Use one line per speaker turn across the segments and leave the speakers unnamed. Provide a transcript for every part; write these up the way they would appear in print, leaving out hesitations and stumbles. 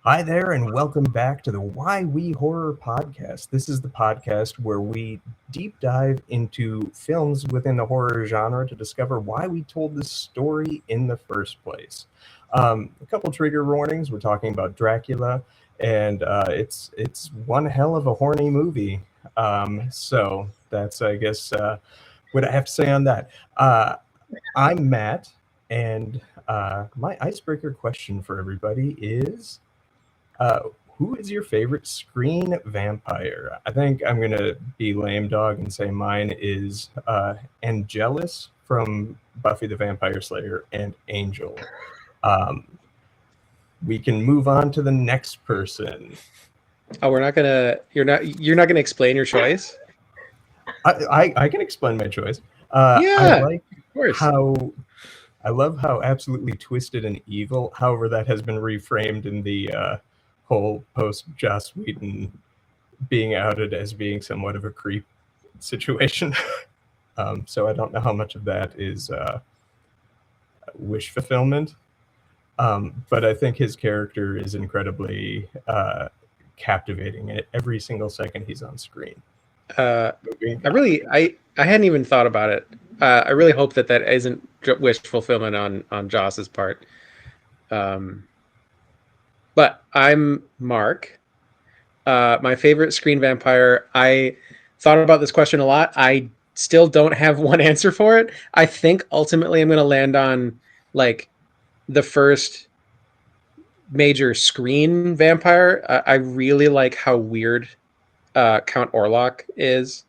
Hi there, and welcome back to the Why We Horror podcast. This is the podcast where we deep dive into films within the horror genre to discover why we told this story in the first place. A couple trigger warnings. We're talking about Dracula, and it's one hell of a horny movie. So that's, I guess, what I have to say on that. I'm Matt, and my icebreaker question for everybody is. Uh, who is your favorite screen vampire? I think I'm gonna be lame dog and say mine is Angelus from Buffy the Vampire Slayer and Angel. Um, we can move on to the next person.
Oh, we're not gonna. You're not gonna explain your choice.
I can explain my choice.
Yeah,
I like
of course.
I love how absolutely twisted and evil. However, that has been reframed in the whole post Joss Whedon being outed as being somewhat of a creep situation. So I don't know how much of that is wish fulfillment. But I think his character is incredibly captivating at every single second he's on screen.
I hadn't even thought about it. I really hope that isn't wish fulfillment on Joss's part. But I'm Mark. My favorite screen vampire. I thought about this question a lot. I still don't have one answer for it. I think ultimately I'm going to land on like the first major screen vampire. I really like how weird Count Orlok is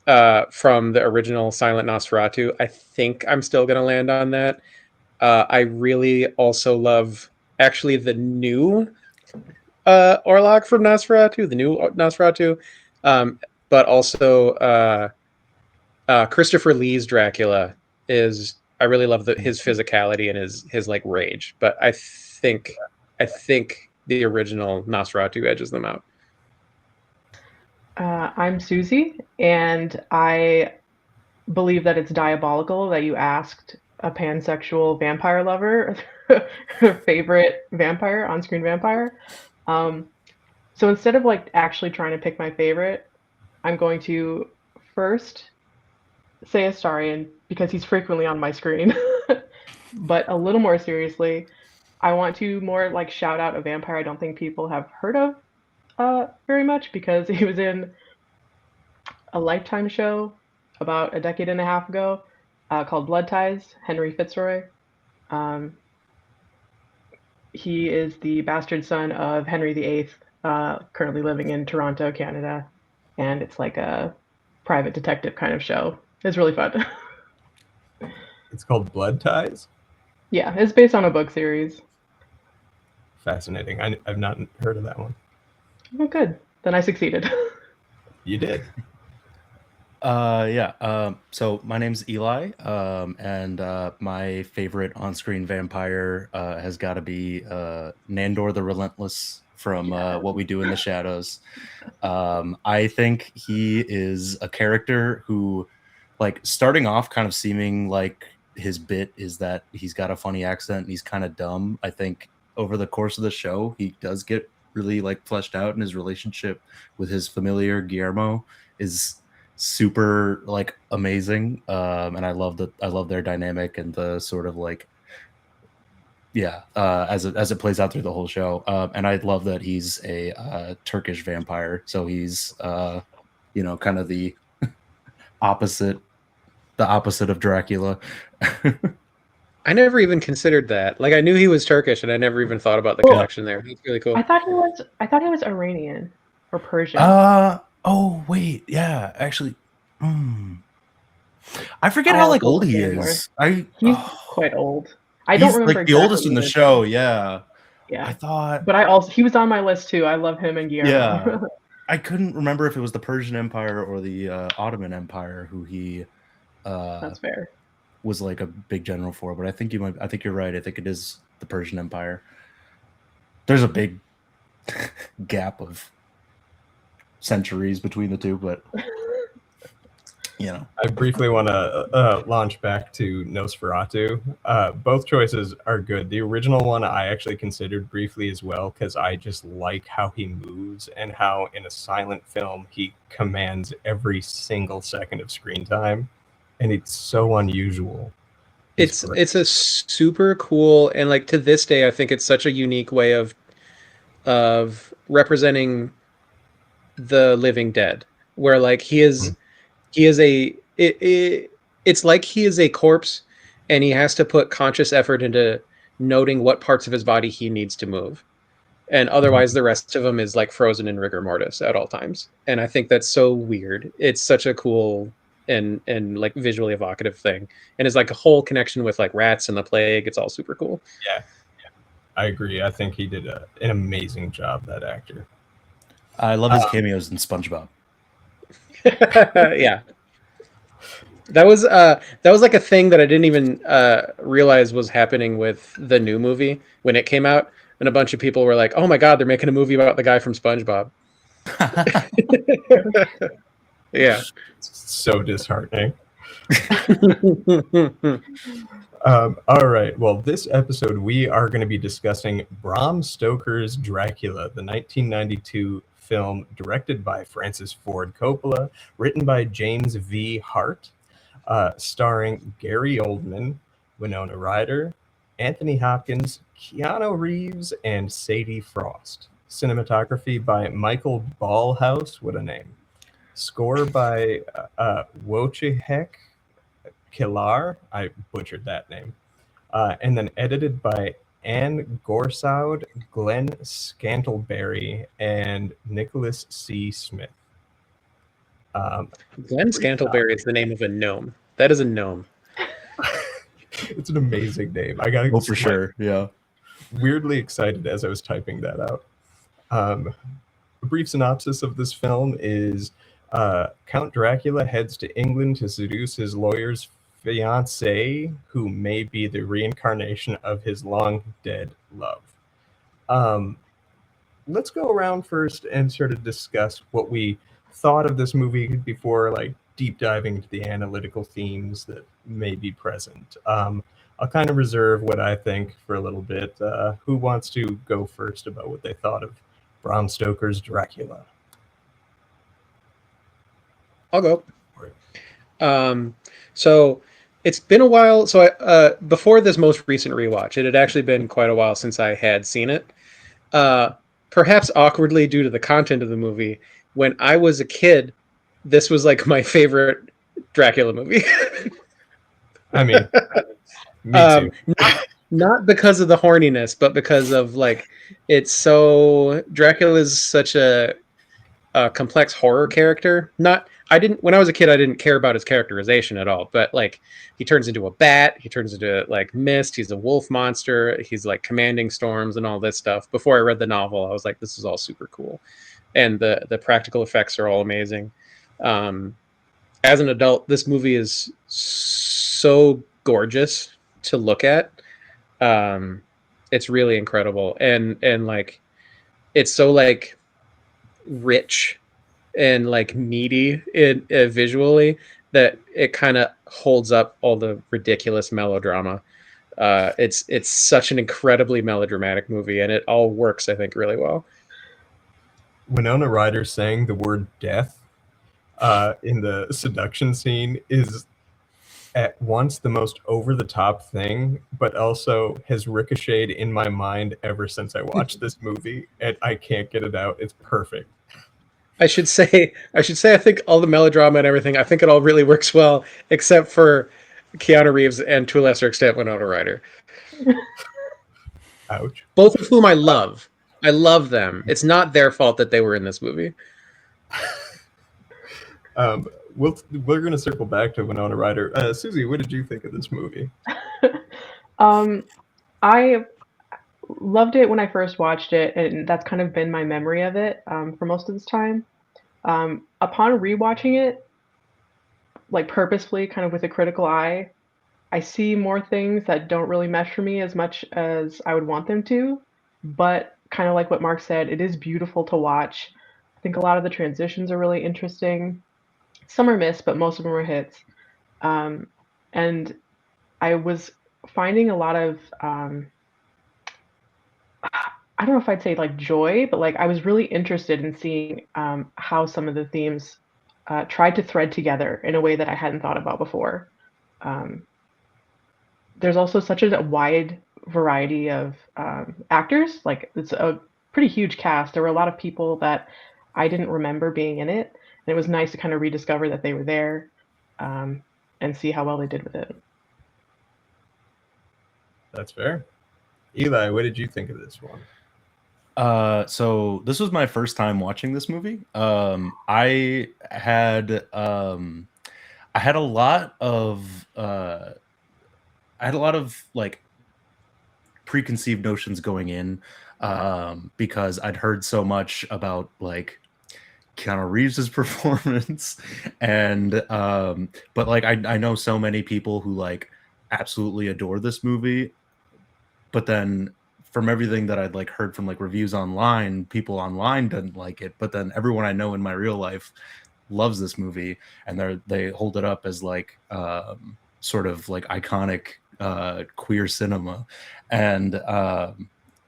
from the original Silent Nosferatu. I think I'm still going to land on that. I really also love actually the new Orlok from Nosferatu, the new Nosferatu, but also Christopher Lee's Dracula is. I really love his physicality and his like rage, but I think the original Nosferatu edges them out.
I'm Susie, and I believe that it's diabolical that you asked a pansexual vampire lover her favorite vampire, on-screen vampire. So instead of like actually trying to pick my favorite, I'm going to first say Astarion because he's frequently on my screen. But a little more seriously, I want to more like shout out a vampire I don't think people have heard of very much because he was in a Lifetime show about a decade and a half ago called Blood Ties, Henry Fitzroy. Um, he is the bastard son of Henry VIII, currently living in Toronto, Canada. And it's like a private detective kind of show. It's really fun.
It's called Blood Ties.
Yeah, it's based on a book series.
Fascinating. I've not heard of that one.
Oh, good. Then I succeeded.
You did.
So my name's Eli, and my favorite on-screen vampire has got to be Nandor the Relentless from What We Do in the Shadows. I think he is a character who, like, starting off kind of seeming like his bit is that he's got a funny accent and he's kind of dumb. I think over the course of the show, he does get really like fleshed out, and his relationship with his familiar Guillermo is super like amazing, and I love their dynamic and the sort of like as it plays out through the whole show, and I love that he's a Turkish vampire, so he's kind of the opposite of Dracula.
I never even considered that. Like, I knew he was Turkish, and I never even thought about the connection there. That's really cool.
I thought he was Iranian or Persian.
Oh wait, yeah, actually, I forget how like old he is.
He's quite old. I don't remember
like the oldest in the show. Yeah. I thought,
but he was on my list too. I love him and Guillermo.
Yeah, I couldn't remember if it was the Persian Empire or the Ottoman Empire who he.
That's fair.
Was like a big general for, but I think you're right. I think it is the Persian Empire. There's a big gap of centuries between the two, but
I briefly want to launch back to Nosferatu. Both choices are good. The original one I actually considered briefly as well because I just like how he moves and how in a silent film he commands every single second of screen time, and it's so unusual.
It's
great.
it's a super cool, and like to this day, I think it's such a unique way of representing the living dead, where like he is it's like he is a corpse, and he has to put conscious effort into noting what parts of his body he needs to move, and otherwise the rest of him is like frozen in rigor mortis at all times. And I think that's so weird. It's such a cool and like visually evocative thing, and it's like a whole connection with like rats and the plague. It's all super cool.
Yeah, I agree. I think he did an amazing job, that actor.
I love his cameos in SpongeBob.
Yeah, that was like a thing that I didn't even realize was happening with the new movie when it came out, and a bunch of people were like, "Oh my god, they're making a movie about the guy from SpongeBob." Yeah.
It's so disheartening. All right. Well, this episode we are going to be discussing Bram Stoker's Dracula, the 1992 film directed by Francis Ford Coppola, written by James V. Hart, starring Gary Oldman, Winona Ryder, Anthony Hopkins, Keanu Reeves, and Sadie Frost. Cinematography by Michael Ballhaus. What a name. Score by Wojciech Kilar. I butchered that name. And then edited by Anne Gorsaud, Glenn Scantleberry, and Nicholas C. Smith.
Glenn Scantleberry is the name of a gnome. That is a gnome.
It's an amazing name. I got
for sure. Yeah.
Weirdly excited as I was typing that out. A brief synopsis of this film is Count Dracula heads to England to seduce his lawyer's fiancée, who may be the reincarnation of his long-dead love. Let's go around first and sort of discuss what we thought of this movie before like deep diving into the analytical themes that may be present. I'll kind of reserve what I think for a little bit. Who wants to go first about what they thought of Bram Stoker's Dracula?
I'll go. So it's been a while. So I, before this most recent rewatch, it had actually been quite a while since I had seen it. Perhaps awkwardly due to the content of the movie, when I was a kid, this was like my favorite Dracula movie.
I mean, me too.
Not because of the horniness, but because of like it's so Dracula is such a complex horror character. When I was a kid, I didn't care about his characterization at all, but like he turns into a bat, he turns into like mist, he's a wolf monster, he's like commanding storms and all this stuff. Before I read the novel, I was like, this is all super cool. And the practical effects are all amazing. As an adult, this movie is so gorgeous to look at. It's really incredible. And like it's so like rich and like meaty visually that it kind of holds up all the ridiculous melodrama. It's such an incredibly melodramatic movie, and it all works, I think, really well.
Winona Ryder saying the word death in the seduction scene is at once the most over-the-top thing, but also has ricocheted in my mind ever since I watched this movie, and I can't get it out. It's perfect.
I should say I think all the melodrama and everything, I think it all really works well, except for Keanu Reeves and to a lesser extent Winona Ryder.
Ouch.
Both of whom I love. I love them. It's not their fault that they were in this movie.
We're going to circle back to Winona Ryder. Susie, what did you think of this movie?
I loved it when I first watched it, and that's kind of been my memory of it for most of this time. Upon rewatching it, like purposefully, kind of with a critical eye, I see more things that don't really mesh for me as much as I would want them to. But kind of like what Mark said, it is beautiful to watch. I think a lot of the transitions are really interesting. Some are missed, but most of them are hits. And I was finding a lot of I don't know if I'd say like joy, but like I was really interested in seeing how some of the themes tried to thread together in a way that I hadn't thought about before. Um, there's also such a wide variety of actors. Like it's a pretty huge cast. There were a lot of people that I didn't remember being in it, and it was nice to kind of rediscover that they were there and see how well they did with it.
That's fair. Eli, what did you think of this one?
So this was my first time watching this movie. I had a lot of like preconceived notions going in, because I'd heard so much about like Keanu Reeves' performance, and but like I know so many people who like absolutely adore this movie, but then from everything that I'd like heard from like reviews online, people online didn't like it, but then everyone I know in my real life loves this movie, and they hold it up as like sort of like iconic queer cinema, and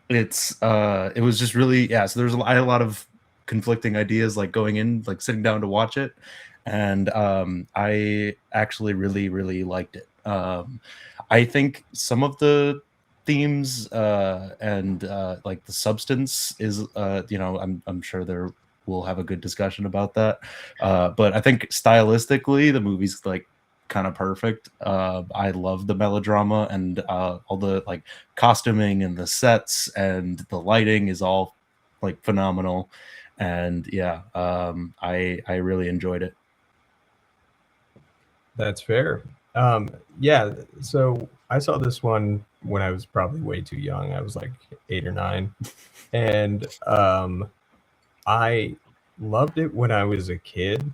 it was just really, yeah. So I had a lot of conflicting ideas like going in, like sitting down to watch it, and I actually really liked it. I think some of the themes and like the substance is I'm sure we'll have a good discussion about that, but I think stylistically the movie's like kind of perfect. I love the melodrama, and all the like costuming and the sets and the lighting is all like phenomenal, and yeah, I really enjoyed it.
That's fair. Yeah, so I saw this one when I was probably way too young. I was like 8 or 9. And I loved it when I was a kid.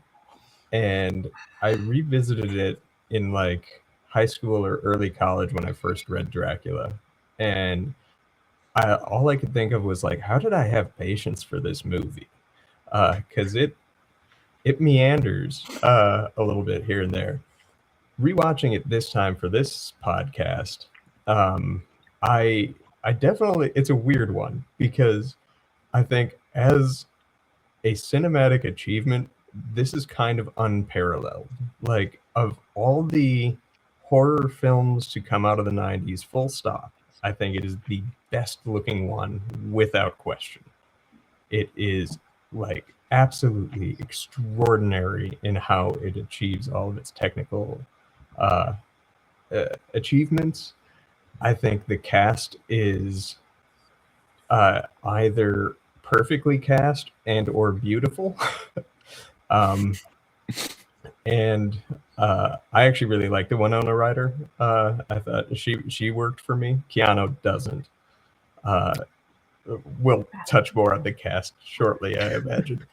And I revisited it in like high school or early college when I first read Dracula. And all I could think of was like, how did I have patience for this movie? Because it meanders a little bit here and there. Rewatching it this time for this podcast, um, I definitely, it's a weird one because I think as a cinematic achievement, this is kind of unparalleled. Like of all the horror films to come out of the 90s, full stop, I think it is the best looking one without question. It is like absolutely extraordinary in how it achieves all of its technical uh, achievements. I think the cast is either perfectly cast and or beautiful. um, and I actually really like the Winona Ryder. I thought she worked for me. Keanu doesn't. We'll touch more on the cast shortly, I imagine.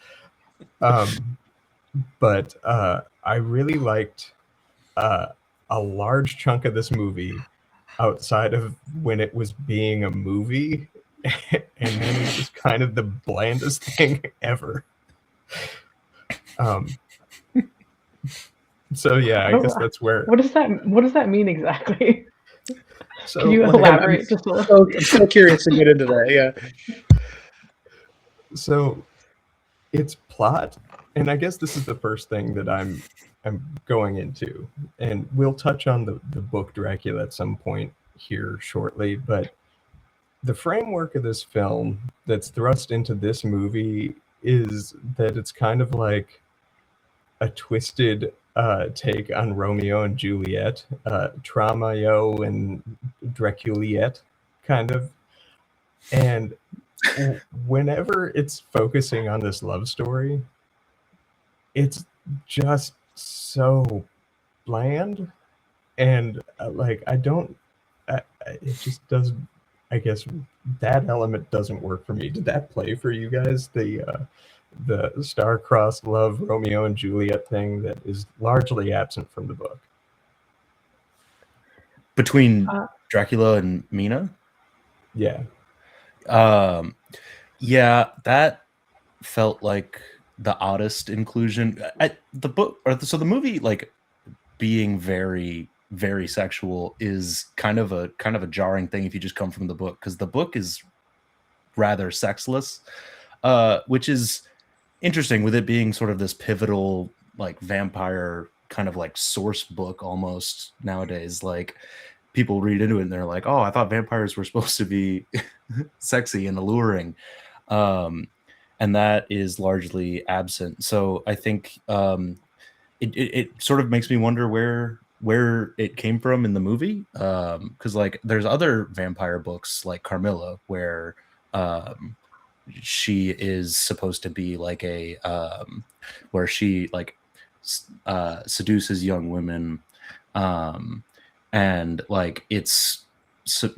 But I really liked a large chunk of this movie outside of when it was being a movie, and then it's just kind of the blandest thing ever. So yeah, I guess that's where.
What does that mean exactly?
So
Can you elaborate just a little?
I'm so curious to get into that. Yeah.
So it's plot, and I guess this is the first thing that I'm going into, and we'll touch on the book Dracula at some point here shortly, but the framework of this film that's thrust into this movie is that it's kind of like a twisted take on Romeo and Juliet, Traumeo and Draculiette, kind of. And whenever it's focusing on this love story, it's just so bland, and like it just doesn't. I guess that element doesn't work for me. Did that play for you guys? The star-crossed love Romeo and Juliet thing that is largely absent from the book.
Between Dracula and Mina?
Yeah.
Yeah, that felt like the oddest inclusion. The movie, like, being very, very sexual is kind of a jarring thing if you just come from the book, because the book is rather sexless, which is interesting, with it being sort of this pivotal, like, vampire kind of like source book almost nowadays. Like, people read into it and they're like, oh, I thought vampires were supposed to be sexy and alluring, and that is largely absent. So I think it sort of makes me wonder where it came from in the movie, because like there's other vampire books like Carmilla where she is supposed to be like a where she like seduces young women, and like it's a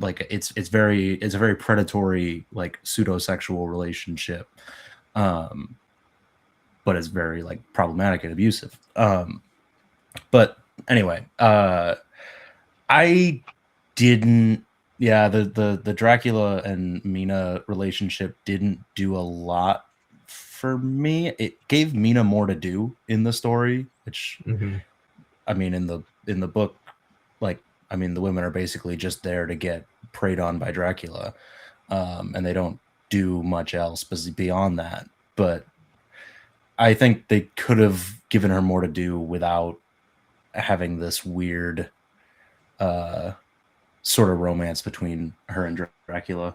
very predatory, like, pseudo-sexual relationship, but it's very like problematic and abusive. But anyway, I didn't. Yeah, the Dracula and Mina relationship didn't do a lot for me. It gave Mina more to do in the story, which I mean, in the book, like, I mean, the women are basically just there to get preyed on by Dracula, and they don't do much else beyond that. But I think they could have given her more to do without having this weird sort of romance between her and Dracula.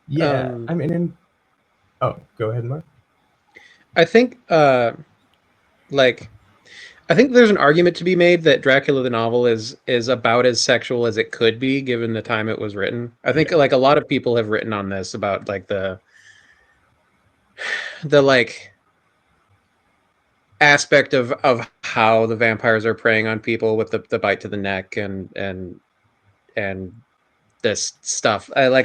Yeah, I mean, oh, go ahead, Mark.
I think, I think there's an argument to be made that Dracula the novel is about as sexual as it could be given the time it was written. I think like a lot of people have written on this about like the like aspect of how the vampires are preying on people with the bite to the neck and this stuff. I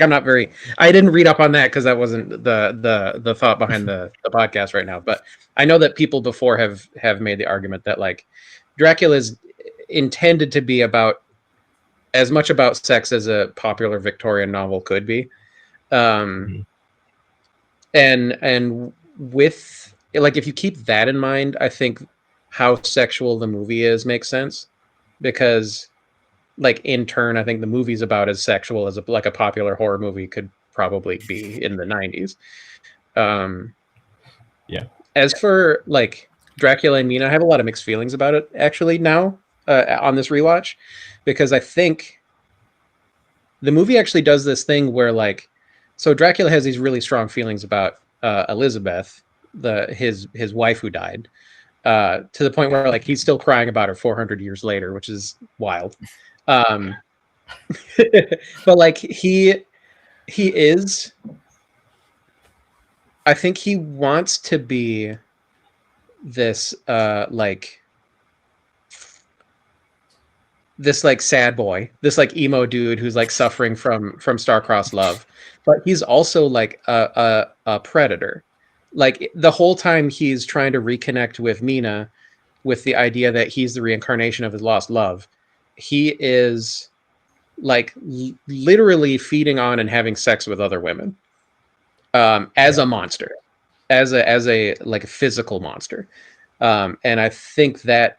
didn't read up on that because that wasn't the thought behind the podcast right now. But I know that people before have made the argument that like Dracula is intended to be about as much about sex as a popular Victorian novel could be, and with like if you keep that in mind, I think how sexual the movie is makes sense, because like in turn, I think the movie's about as sexual as a popular horror movie could probably be in the 90s.
Yeah.
As for like Dracula and Mina, I have a lot of mixed feelings about it actually now on this rewatch, because I think the movie actually does this thing where like, so Dracula has these really strong feelings about Elizabeth, his wife who died, to the point where like he's still crying about her 400 years later, which is wild. But like he is, I think he wants to be this like this like sad boy, this like emo dude who's like suffering from star-crossed love, but he's also like a predator. Like the whole time he's trying to reconnect with Mina with the idea that he's the reincarnation of his lost love. He is like literally feeding on and having sex with other women, as a monster, as a like a physical monster. And I think that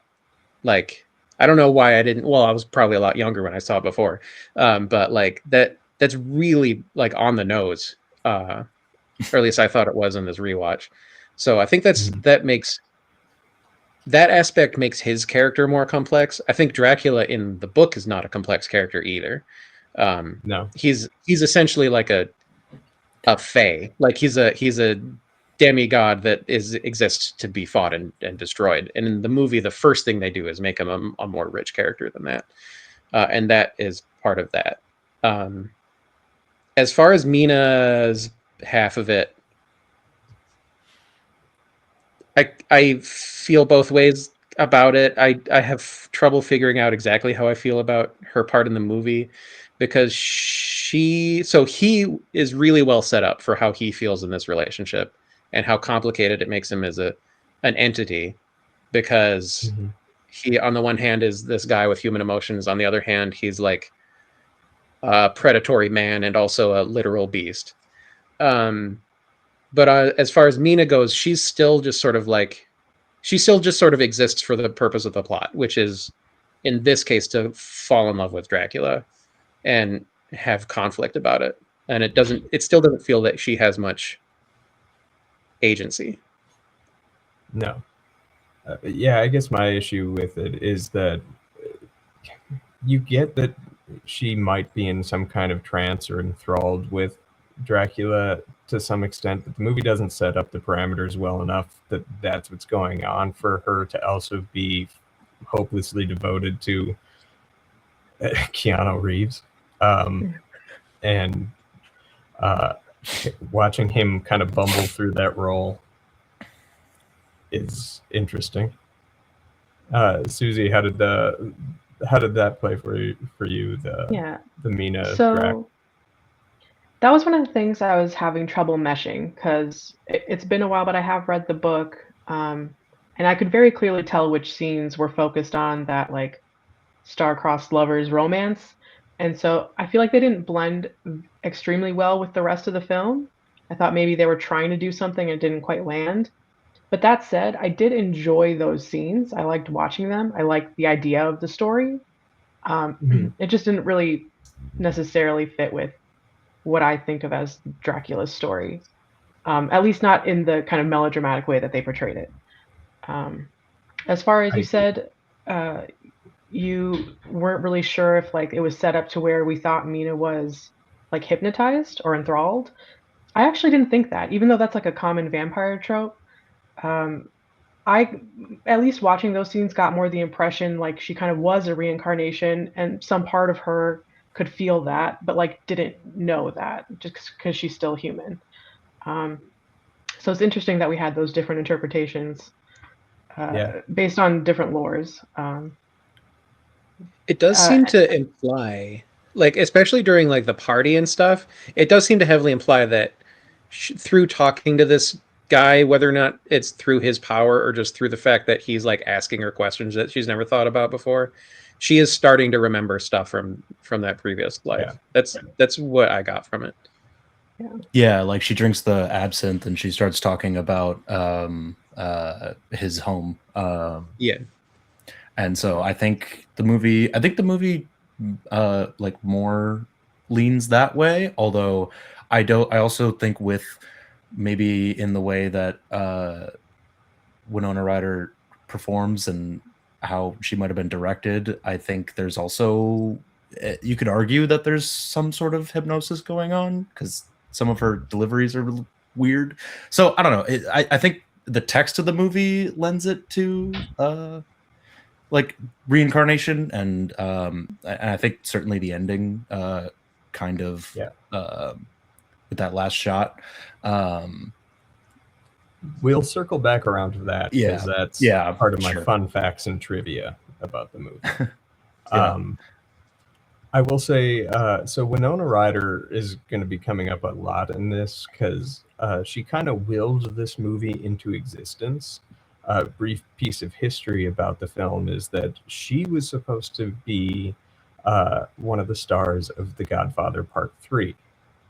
like, I don't know why I didn't, well, I was probably a lot younger when I saw it before. But like that's really like on the nose, or at least I thought it was in this rewatch. So I think that aspect makes his character more complex. I think Dracula in the book is not a complex character either.
No,
he's essentially like a fae. Like he's a demigod that exists to be fought and destroyed. And in the movie, the first thing they do is make him a more rich character than that, and that is part of that. As far as Mina's half of it, I feel both ways about it. I have trouble figuring out exactly how I feel about her part in the movie, because he is really well set up for how he feels in this relationship and how complicated it makes him as an entity, because he on the one hand is this guy with human emotions, on the other hand he's like a predatory man and also a literal beast. But as far as Mina goes, she still just sort of exists for the purpose of the plot, which is, in this case, to fall in love with Dracula and have conflict about it. And it still doesn't feel that she has much agency.
No. Yeah, I guess my issue with it is that you get that she might be in some kind of trance or enthralled with Dracula to some extent, but the movie doesn't set up the parameters well enough that that's what's going on for her to also be hopelessly devoted to Keanu Reeves. And watching him kind of bumble through that role is interesting. Susie, how did that play for you? The Mina Drac?
That was one of the things I was having trouble meshing, because it's been a while, but I have read the book, and I could very clearly tell which scenes were focused on that, like, star-crossed lovers romance, and so I feel like they didn't blend extremely well with the rest of the film. I thought maybe they were trying to do something and it didn't quite land. But that said, I did enjoy those scenes. I liked watching them. I liked the idea of the story. It just didn't really necessarily fit with what I think of as Dracula's story, at least not in the kind of melodramatic way that they portrayed it. As far as you said, you weren't really sure if, like, it was set up to where we thought Mina was, like, hypnotized or enthralled. I actually didn't think that, even though that's like a common vampire trope. I, at least watching those scenes, got more the impression like she kind of was a reincarnation and some part of her could feel that, but like didn't know that just because she's still human. So it's interesting that we had those different interpretations based on different lores.
It does seem to imply, like, especially during like the party and stuff, it does seem to heavily imply that through talking to this guy, whether or not it's through his power or just through the fact that he's like asking her questions that she's never thought about before, she is starting to remember stuff from that previous life. That's what I got from it.
Yeah, like she drinks the absinthe and she starts talking about his home. And so I think the movie like more leans that way, although I also think with maybe in the way that Winona Ryder performs and how she might have been directed, I think there's also, you could argue that there's some sort of hypnosis going on because some of her deliveries are weird. So I don't know. I think the text of the movie lends it to like reincarnation, and I think certainly the ending kind of with that last shot.
We'll circle back around to that because that's part of my fun facts and trivia about the movie. I will say, so Winona Ryder is going to be coming up a lot in this because she kind of willed this movie into existence. A brief piece of history about the film is that she was supposed to be one of the stars of The Godfather Part 3.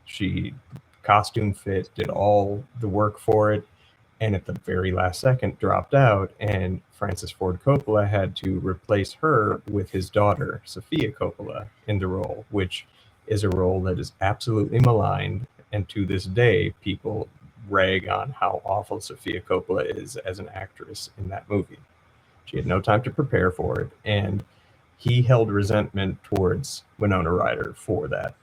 She costume fit, did all the work for it, and at the very last second dropped out, and Francis Ford Coppola had to replace her with his daughter, Sofia Coppola, in the role, which is a role that is absolutely maligned, and to this day, people rag on how awful Sofia Coppola is as an actress in that movie. She had no time to prepare for it, and he held resentment towards Winona Ryder for that.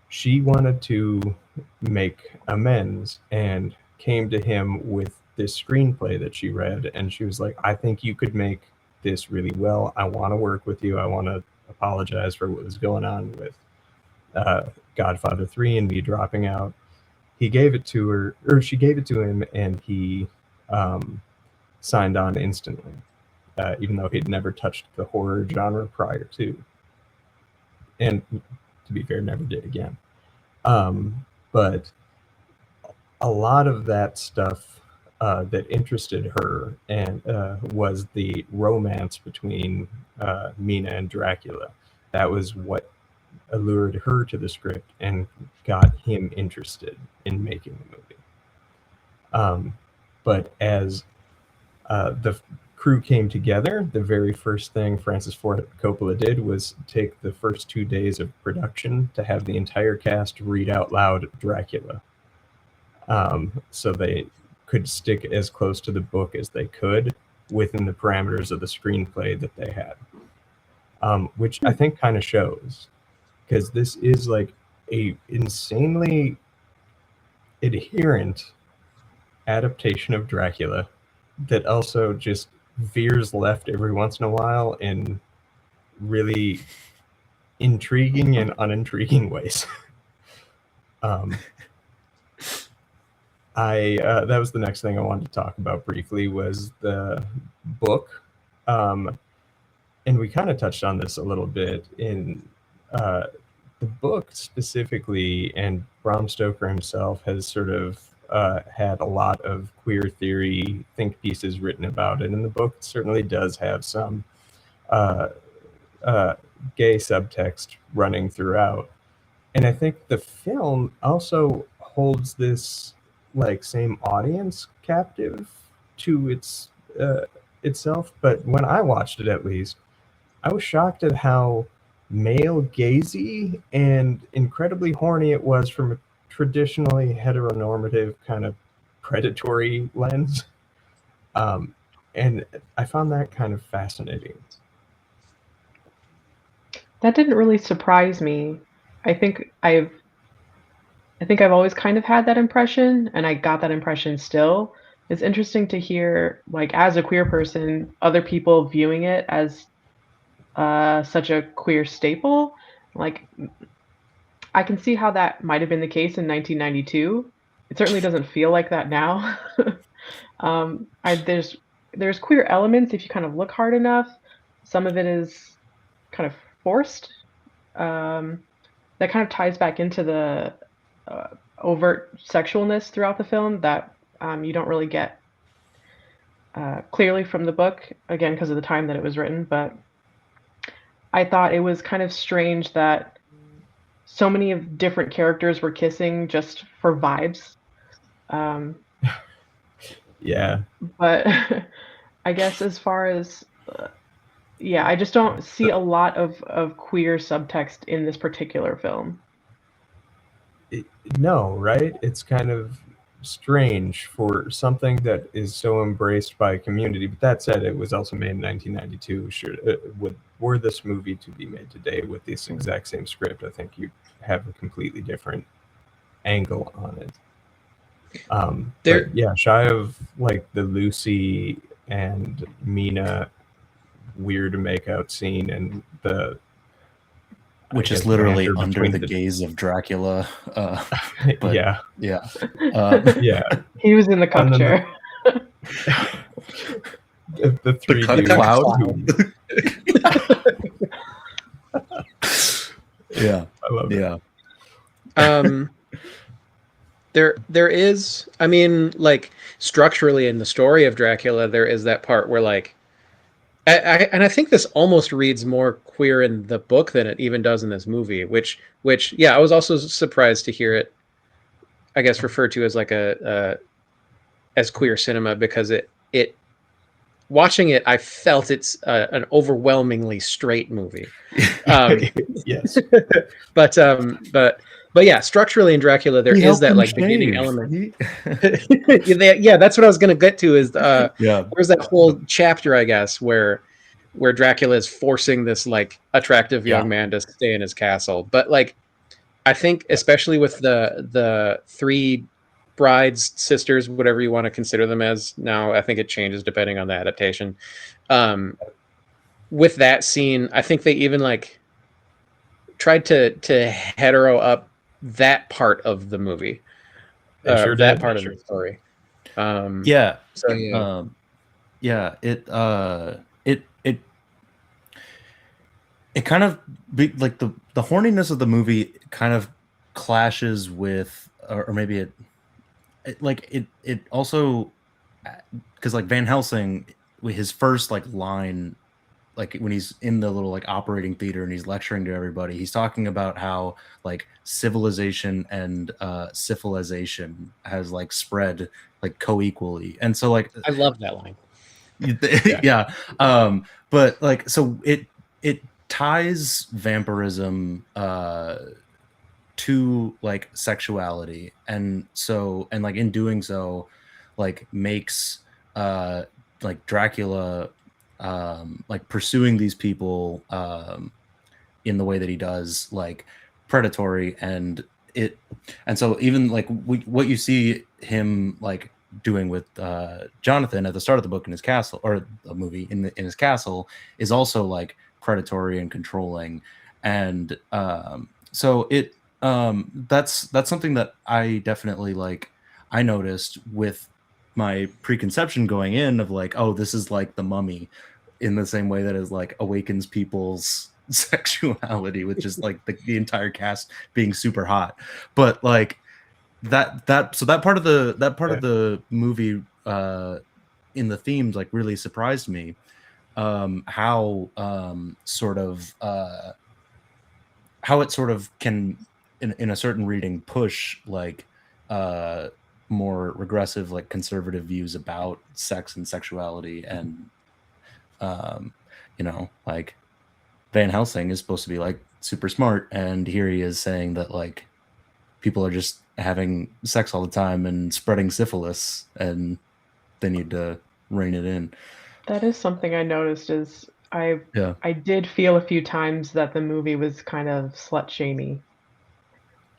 She wanted to make amends and came to him with this screenplay that she read, and she was like, I think you could make this really well. I want to work with you. I want to apologize for what was going on with Godfather 3 and me dropping out. He gave it to her, or she gave it to him, and he signed on instantly, even though he'd never touched the horror genre prior to. And to be fair, never did again. But a lot of that stuff that interested her and was the romance between Mina and Dracula. That was what allured her to the script and got him interested in making the movie. But as the crew came together, the very first thing Francis Ford Coppola did was take the first 2 days of production to have the entire cast read out loud Dracula. So they could stick as close to the book as they could within the parameters of the screenplay that they had, which I think kind of shows, because this is like a insanely adherent adaptation of Dracula that also just veers left every once in a while in really intriguing and unintriguing ways. That was the next thing I wanted to talk about briefly, was the book. And we kind of touched on this a little bit in the book specifically, and Bram Stoker himself has sort of had a lot of queer theory think pieces written about it, and the book certainly does have some gay subtext running throughout. And I think the film also holds this like same audience captive to itself. But when I watched it, at least, I was shocked at how male gazy and incredibly horny it was from a traditionally heteronormative kind of predatory lens. And I found that kind of fascinating.
That didn't really surprise me. I think I've always kind of had that impression, and I got that impression still. It's interesting to hear, like, as a queer person, other people viewing it as such a queer staple. Like, I can see how that might have been the case in 1992. It certainly doesn't feel like that now. There's queer elements if you kind of look hard enough. Some of it is kind of forced. That kind of ties back into the overt sexualness throughout the film that you don't really get clearly from the book, again, because of the time that it was written. But I thought it was kind of strange that so many of different characters were kissing just for vibes.
Yeah.
But I guess as far as yeah, I just don't see a lot of queer subtext in this particular film.
No, right? It's kind of strange for something that is so embraced by a community. But that said, it was also made in 1992. Were this movie to be made today with this exact same script, I think you have a completely different angle on it. But yeah, shy of like the Lucy and Mina weird makeout scene and the
which is literally under the gaze of Dracula. But,
yeah.
Yeah.
Yeah.
He was in the cup chair.
The three dudes.
Yeah.
I love it.
Yeah.
There is, I mean, like, structurally in the story of Dracula, there is that part where, like, and I think this almost reads more queer in the book than it even does in this movie, which yeah, I was also surprised to hear it, I guess, referred to as like as queer cinema, because it watching it, I felt it's an overwhelmingly straight movie.
Yes.
But yeah, structurally in Dracula, there is that like beginning element. Yeah, that's what I was going to get to. Is there's that whole chapter, I guess, where Dracula is forcing this like attractive young man to stay in his castle. But like, I think especially with the three brides, sisters, whatever you want to consider them as now, I think it changes depending on the adaptation. With that scene, I think they even like tried to hetero up that part of the movie,
Sure
that
did.
part of the story.
Yeah.
So yeah.
Yeah. It kind of like the horniness of the movie kind of clashes with, or maybe it also, because like Van Helsing, his first like line, like when he's in the little like operating theater and he's lecturing to everybody, he's talking about how like civilization and syphilization has like spread like co-equally, and so like
I love that line.
yeah. But like so it ties vampirism to like sexuality, and so and like in doing so like makes like Dracula like pursuing these people in the way that he does, like predatory, and so even like what you see him like doing with Jonathan at the start of the book in his castle, or a movie in his castle, is also like predatory and controlling, and so it that's something that I definitely like. I noticed with my preconception going in of like, oh, this is like the Mummy, in the same way that it like awakens people's sexuality, which is like the entire cast being super hot. But like that part of the movie in the themes like really surprised me, how sort of how it sort of can in a certain reading push like more regressive, like conservative views about sex and sexuality, and you know, like Van Helsing is supposed to be like super smart, and here he is saying that like people are just having sex all the time and spreading syphilis, and they need to rein it in.
That is something I noticed. Is I did feel a few times that the movie was kind of slut-shamey.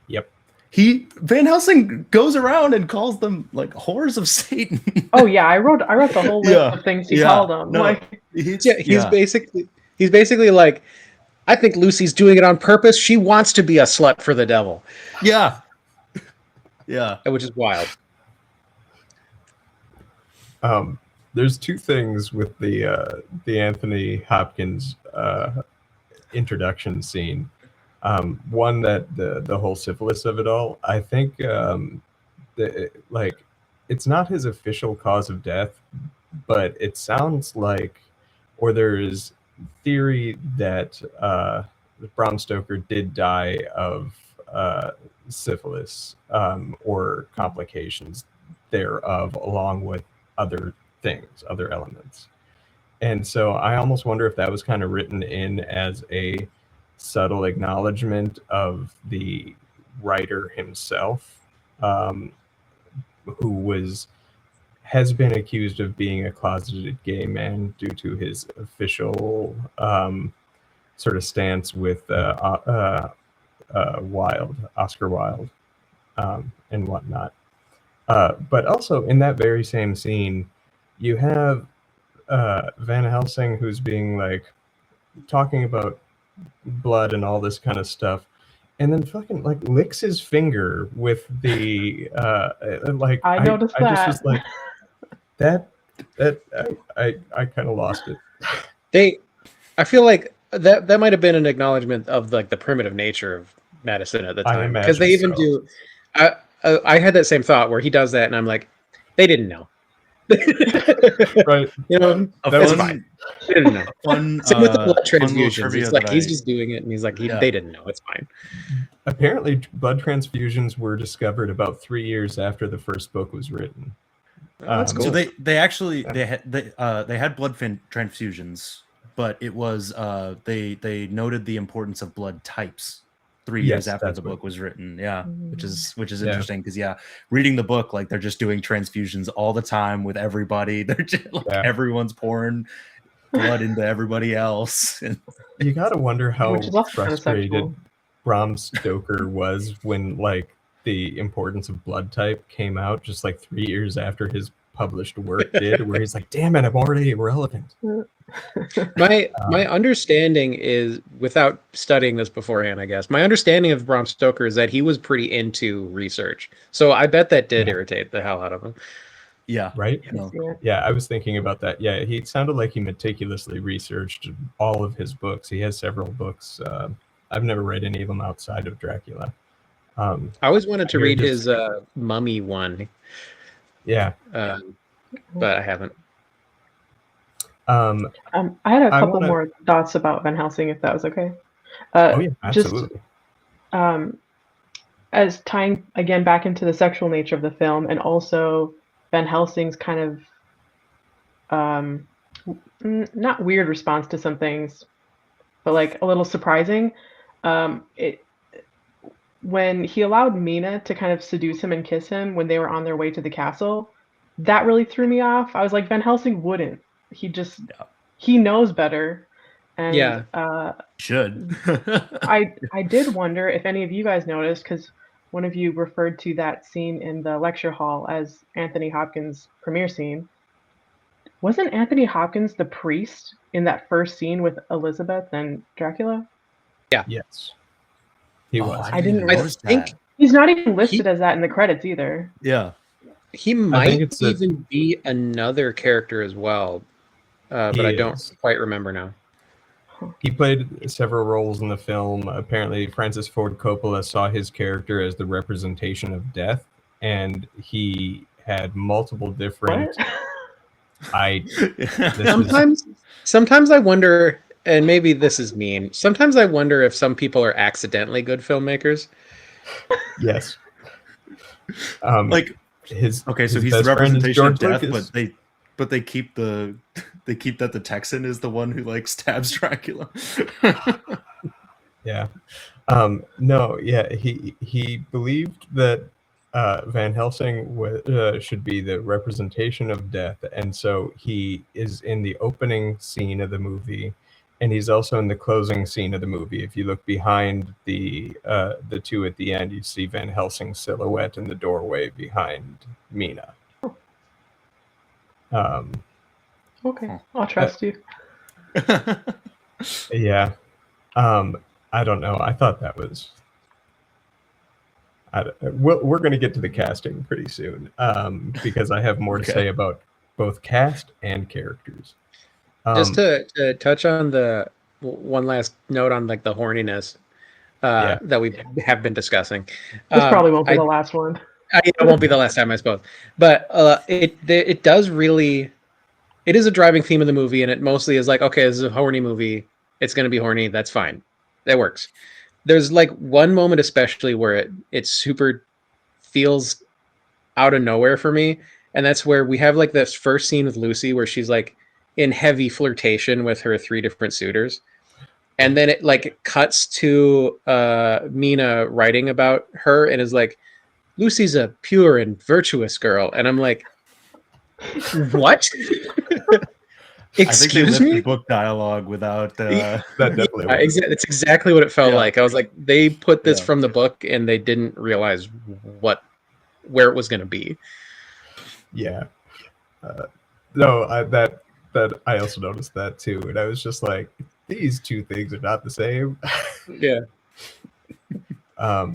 Yep.
Van Helsing goes around and calls them like whores of Satan.
Oh yeah, I wrote the whole list of things he called them.
No,
like
he's basically like, I think Lucy's doing it on purpose. She wants to be a slut for the devil.
Yeah.
Which is wild.
There's two things with the Anthony Hopkins introduction scene. One, that the whole syphilis of it all, I think like it's not his official cause of death, but it sounds like, or there is theory that Bram Stoker did die of syphilis or complications thereof, along with other things, other elements. And so I almost wonder if that was kind of written in as a subtle acknowledgement of the writer himself, who has been accused of being a closeted gay man due to his official sort of stance with Oscar Wilde, and whatnot. But also in that very same scene, you have Van Helsing, who's being like talking about blood and all this kind of stuff, and then fucking like licks his finger with the like
I noticed
I
that.
just was like that I kind of lost
it. I feel like that might have been an acknowledgement of like the primitive nature of medicine at the time, because they even do. I had that same thought where he does that, and I'm like, they didn't know.
Right.
You know, that's fine. They didn't know. Same with the blood transfusions. It's like he's just doing it, and he's like, they didn't know. It's fine.
Apparently, blood transfusions were discovered about 3 years after the first book was written.
That's cool.
So they actually they had blood transfusions, but it was they noted the importance of blood types 3 years after the book was written. Which is interesting, because reading the book, like they're just doing transfusions all the time with everybody. They're just like everyone's pouring blood into everybody else.
You gotta wonder how frustrated Bram Stoker was when like the importance of blood type came out just like 3 years after his published work did, where he's like, damn it, I'm already irrelevant.
My understanding is, without studying this beforehand, I guess, my understanding of Bram Stoker is that he was pretty into research. So I bet that did irritate the hell out of him.
Yeah.
Right? Yeah, I was thinking about that. Yeah, he sounded like he meticulously researched all of his books. He has several books. I've never read any of them outside of Dracula.
I always wanted to read his Mummy one.
Yeah.
But I haven't.
I had a
I
couple
wanna-
more thoughts about Van Helsing, if that was okay.
Oh yeah,
Just
absolutely.
as tying again back into the sexual nature of the film, and also Van Helsing's kind of not weird response to some things, but like a little surprising. It when he allowed Mina to kind of seduce him and kiss him when they were on their way to the castle, that really threw me off. I was like, Van Helsing wouldn't. He knows better. And
Yeah.
Should.
I did wonder if any of you guys noticed, because one of you referred to that scene in the lecture hall as Anthony Hopkins' premiere scene. Wasn't Anthony Hopkins the priest in that first scene with Elizabeth and Dracula?
Yes, he
Oh,
was.
I didn't
I
realize
think
he's not even listed as that in the credits either.
Yeah.
he might
it's
even be another character as well, but
He
I don't
is.
quite remember now.
He played several roles in the film. Apparently, Francis Ford Coppola saw his character as the representation of death, and he had multiple different.
What?
Sometimes I wonder, and maybe this is mean. Sometimes I wonder if some people are accidentally good filmmakers.
Yes.
Like
his
okay, so
his
he's the
best friend is
representation of
George
death,
Lucas.
but they keep that the Texan is the one who like stabs Dracula.
Yeah. No, yeah, he believed that Van Helsing should be the representation of death, and so he is in the opening scene of the movie, and he's also in the closing scene of the movie. If you look behind the two at the end, you see Van Helsing's silhouette in the doorway behind Mina.
Okay, I'll trust you.
Yeah. I don't know. I thought that was. We're going to get to the casting pretty soon, because I have more to say about both cast and characters.
Just to touch on the one last note on like the horniness that we have been discussing.
This probably won't be the last one.
It won't be the last time, I suppose. But it does really. It is a driving theme of the movie, and it mostly is like, okay, this is a horny movie. It's going to be horny. That's fine. That works. There's like one moment especially where it super feels out of nowhere for me, and that's where we have like this first scene with Lucy where she's like in heavy flirtation with her 3 different suitors, and then it like cuts to Mina writing about her and is like, Lucy's a pure and virtuous girl, and I'm like, what? Excuse me?
The book dialogue without
that definitely
it's exactly what it felt like. I was like, they put this from the book and they didn't realize where it was going to be.
Yeah. No, I also noticed that too, and I was just like, these two things are not the same.
Yeah.
I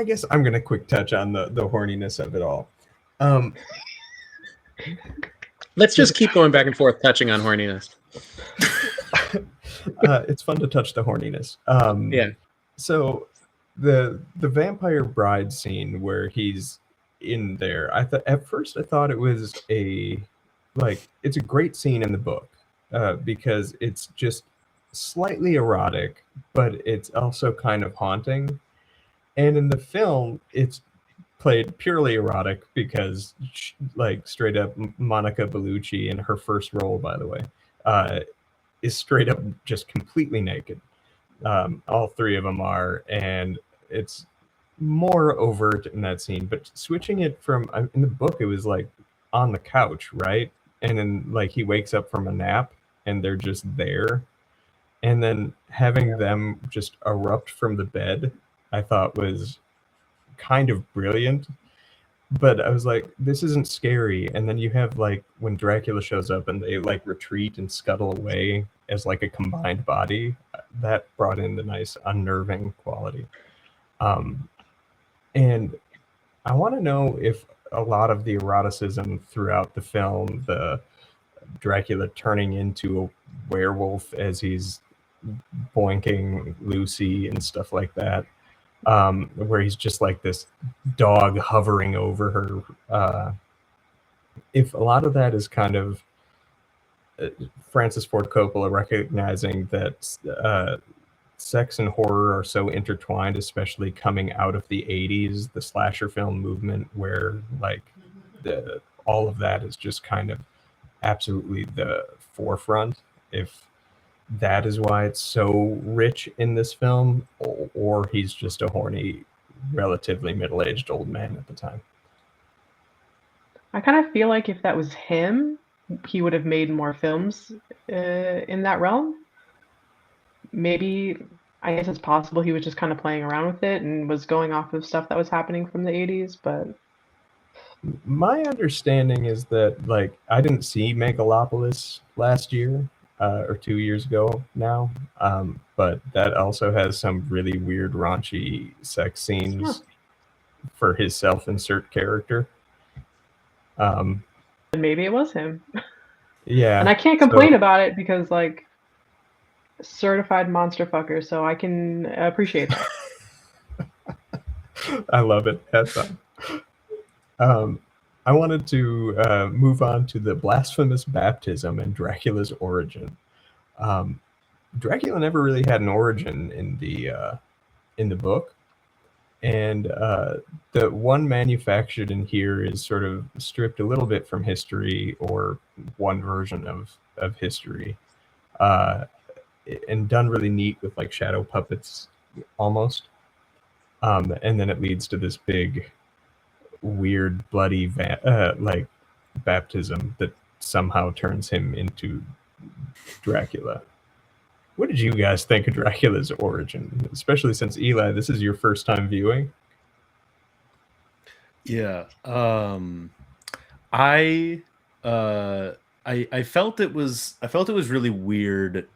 guess I'm gonna quick touch on the horniness of it all.
Let's just keep going back and forth touching on horniness.
It's fun to touch the horniness.
Yeah.
So the vampire bride scene where he's in there, at first I thought it was it's a great scene in the book, because it's just slightly erotic, but it's also kind of haunting. And in the film, it's played purely erotic because, like, straight up Monica Bellucci in her first role, by the way, is straight up just completely naked. All 3 of them are, and it's more overt in that scene. But switching it from in the book, it was like on the couch, right? And then like he wakes up from a nap, and they're just there, and then having them just erupt from the bed, I thought was kind of brilliant. But I was like, this isn't scary. And then you have like when Dracula shows up and they like retreat and scuttle away as like a combined body, that brought in the nice unnerving quality. And I want to know if a lot of the eroticism throughout the film, the Dracula turning into a werewolf as he's boinking Lucy and stuff like that, where he's just like this dog hovering over her, if a lot of that is kind of Francis Ford Coppola recognizing that sex and horror are so intertwined, especially coming out of the 80s, the slasher film movement, where like all of that is just kind of absolutely the forefront. If that is why it's so rich in this film, or he's just a horny, relatively middle-aged old man at the time.
I kind of feel like if that was him, he would have made more films in that realm. Maybe, I guess it's possible he was just kind of playing around with it and was going off of stuff that was happening from the 80s, but
my understanding is that, like, I didn't see Megalopolis last year or 2 years ago now, but that also has some really weird, raunchy sex scenes for his self-insert character.
maybe it was him.
Yeah.
And I can't complain about it because, like, certified monster fucker, so I can appreciate that.
I love it. That's I wanted to move on to the Blasphemous Baptism and Dracula's origin. Dracula never really had an origin in the book, and the one manufactured in here is sort of stripped a little bit from history, or one version of history, and done really neat with like shadow puppets almost. And then it leads to this big, weird, bloody like baptism that somehow turns him into Dracula. What did you guys think of Dracula's origin, especially since, Eli, this is your first time viewing?
Yeah. I felt it was really weird,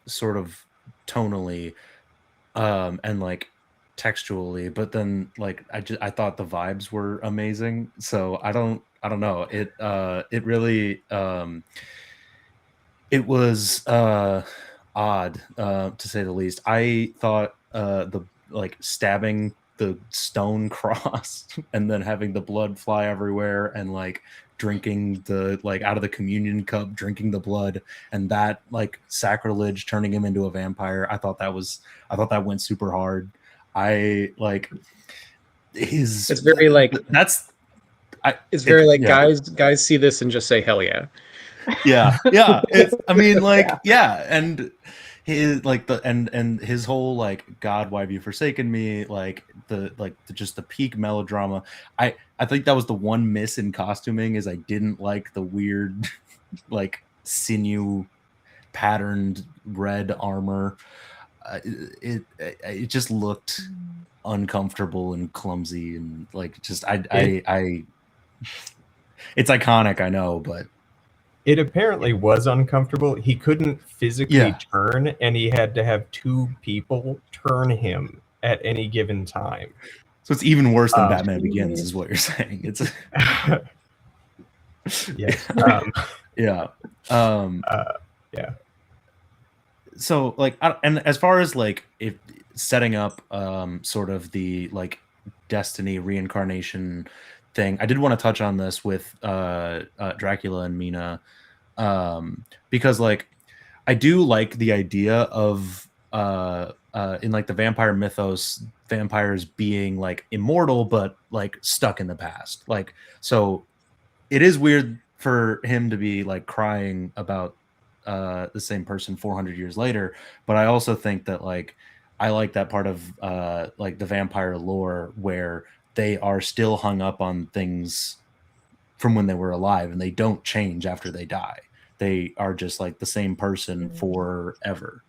sort of tonally, and like textually, but then like I thought the vibes were amazing. So I don't know. It really it was odd, to say the least. I thought the like stabbing the stone cross and then having the blood fly everywhere, and like drinking the like out of the communion cup, drinking the blood, and that like sacrilege turning him into a vampire. I thought that went super hard. I like his.
It's very like
yeah.
guys see this and just say hell yeah.
Yeah. I mean, like, yeah, and his like and his whole like, God, why have you forsaken me? Like just the peak melodrama. I think that was the one miss in costuming, is I didn't like the weird like sinew patterned red armor. It just looked uncomfortable and clumsy, and like just I it's iconic, I know, but
it apparently was uncomfortable. He couldn't physically turn, and he had to have two people turn him at any given time.
So it's even worse than Batman Begins, is what you're saying. It's
yes.
Yeah.
Yeah.
So like, and as far as like if setting up sort of the like destiny reincarnation thing, I did want to touch on this with Dracula and Mina, because like I do like the idea of in like the vampire mythos, vampires being like immortal but like stuck in the past. Like, so it is weird for him to be like crying about the same person 400 years later, but I also think that like I like that part of like the vampire lore where they are still hung up on things from when they were alive, and they don't change after they die. They are just like the same person forever.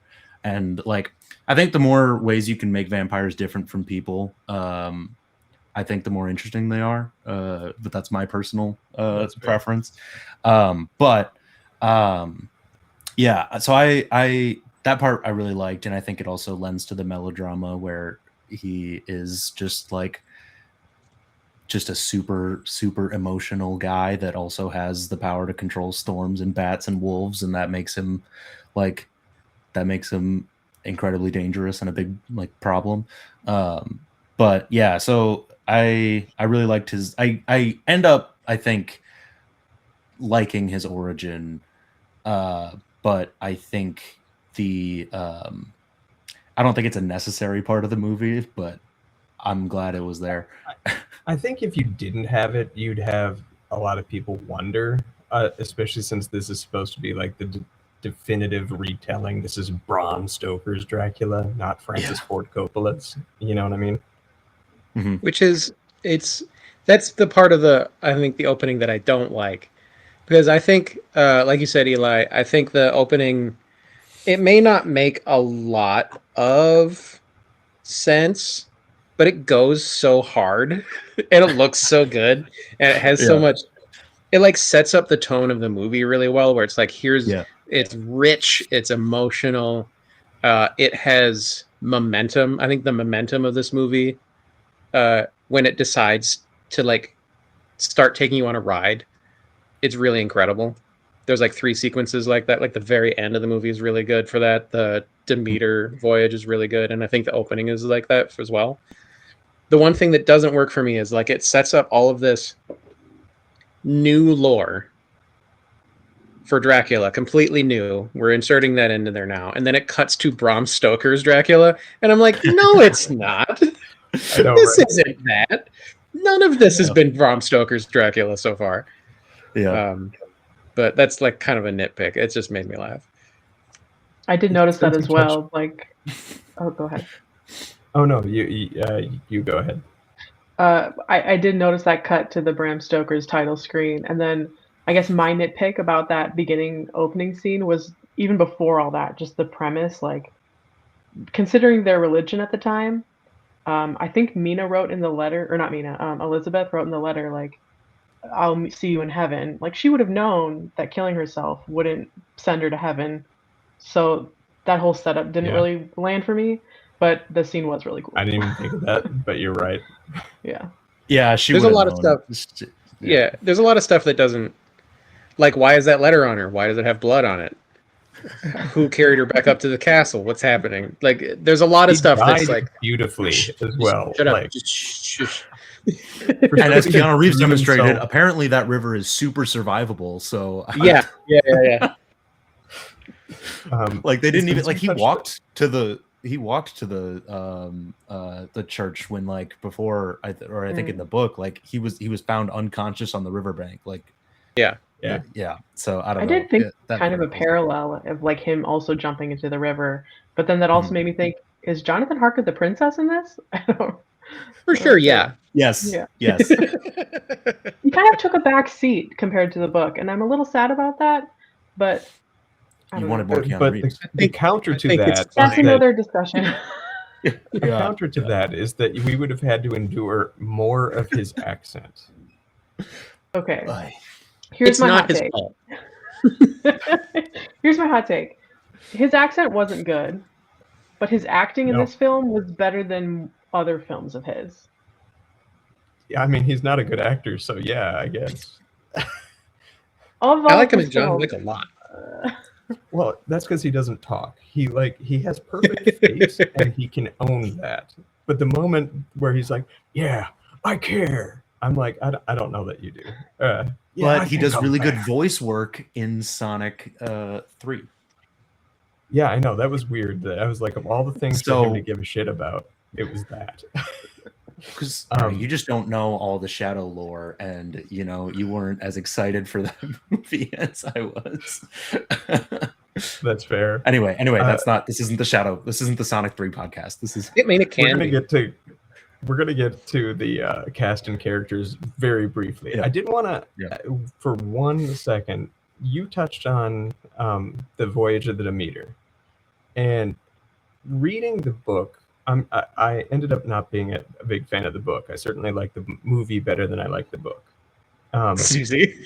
And like, I think the more ways you can make vampires different from people, I think the more interesting they are. But that's my personal preference. Yeah, so I that part I really liked, and I think it also lends to the melodrama where he is just like a super emotional guy that also has the power to control storms and bats and wolves, and that makes him incredibly dangerous and a big like problem. But yeah, so I really liked his. I end up, I think, liking his origin but I think I don't think it's a necessary part of the movie, but I'm glad it was there.
I think if you didn't have it, you'd have a lot of people wonder, especially since this is supposed to be like the definitive retelling. This is Bram Stoker's Dracula, not Francis Ford Coppola's. You know what I mean?
Mm-hmm.
Which is, that's the part of I think the opening that I don't like. Because I think, like you said, Eli, I think the opening, it may not make a lot of sense, but it goes so hard and it looks so good and it has so much, it like sets up the tone of the movie really well, where it's like, it's rich, it's emotional, it has momentum. I think the momentum of this movie, when it decides to like start taking you on a ride, it's really incredible. There's like 3 sequences like that. Like the very end of the movie is really good for that. The Demeter voyage is really good, and I think the opening is like that as well. The one thing that doesn't work for me is like it sets up all of this new lore for Dracula, completely new. We're inserting that into there now, and then it cuts to Bram Stoker's Dracula, and I'm like, no, it's not.
I know,
This
right?
isn't that. None of this has been Bram Stoker's Dracula so far.
Yeah.
But that's like kind of a nitpick. It just made me laugh.
I did notice that as well. Like, oh, go ahead.
Oh no, you go ahead.
I did notice that cut to the Bram Stoker's title screen, and then I guess my nitpick about that beginning opening scene was even before all that, just the premise. Like, considering their religion at the time, I think Mina wrote in the letter, or not Mina, Elizabeth wrote in the letter, like, I'll see you in heaven. Like, she would have known that killing herself wouldn't send her to heaven. So that whole setup didn't really land for me, but the scene was really cool.
I didn't even think of that, but you're right.
Yeah.
Yeah,
there's a lot of stuff. Yeah, there's a lot of stuff that doesn't, like, why is that letter on her? Why does it have blood on it? Who carried her back up to the castle? What's happening? Like, there's a lot of stuff that's like
beautifully as well.
Shut up.
Like,
and as Keanu Reeves demonstrated, apparently that river is super survivable. So
yeah.
Like they didn't even like he walked to the church when like before I think in the book like he was found unconscious on the riverbank. Like
yeah.
So I don't know.
I did think kind of a parallel of like him also jumping into the river, but then that also made me think: is Jonathan Harker the princess in this? I don't.
For sure, yeah.
Yes.
Yeah.
Yes.
He kind of took a back seat compared to the book, and I'm a little sad about that. But
you wanted more Keanu
but
Reeves.
the counter to that,
that's another discussion.
The counter to that is that we would have had to endure more of his accent.
Okay. Here's my hot take. Here's my hot take. His accent wasn't good, but his acting in this film was better than other films of his.
Yeah, I mean, he's not a good actor, so yeah, I guess.
I like him in John Wick a lot.
Well, that's because he doesn't talk. He has perfect face, and he can own that. But the moment where he's like, "Yeah, I care," I'm like, I don't know that you do.
But he does really good voice work in Sonic 3.
Yeah, I know. That was weird. I was like, of all the things for him to give a shit about, it was that.
Because you just don't know all the Shadow lore, and you weren't as excited for that movie as I was.
That's fair.
Anyway, that's not. This isn't the Shadow. This isn't the Sonic 3 podcast. This is.
I mean, it can.
We're gonna get to the cast and characters very briefly. Yeah. I did want to, for 1 second, you touched on the Voyage of the Demeter, and reading the book. I ended up not being a big fan of the book. I certainly like the movie better than I like the book.
Susie,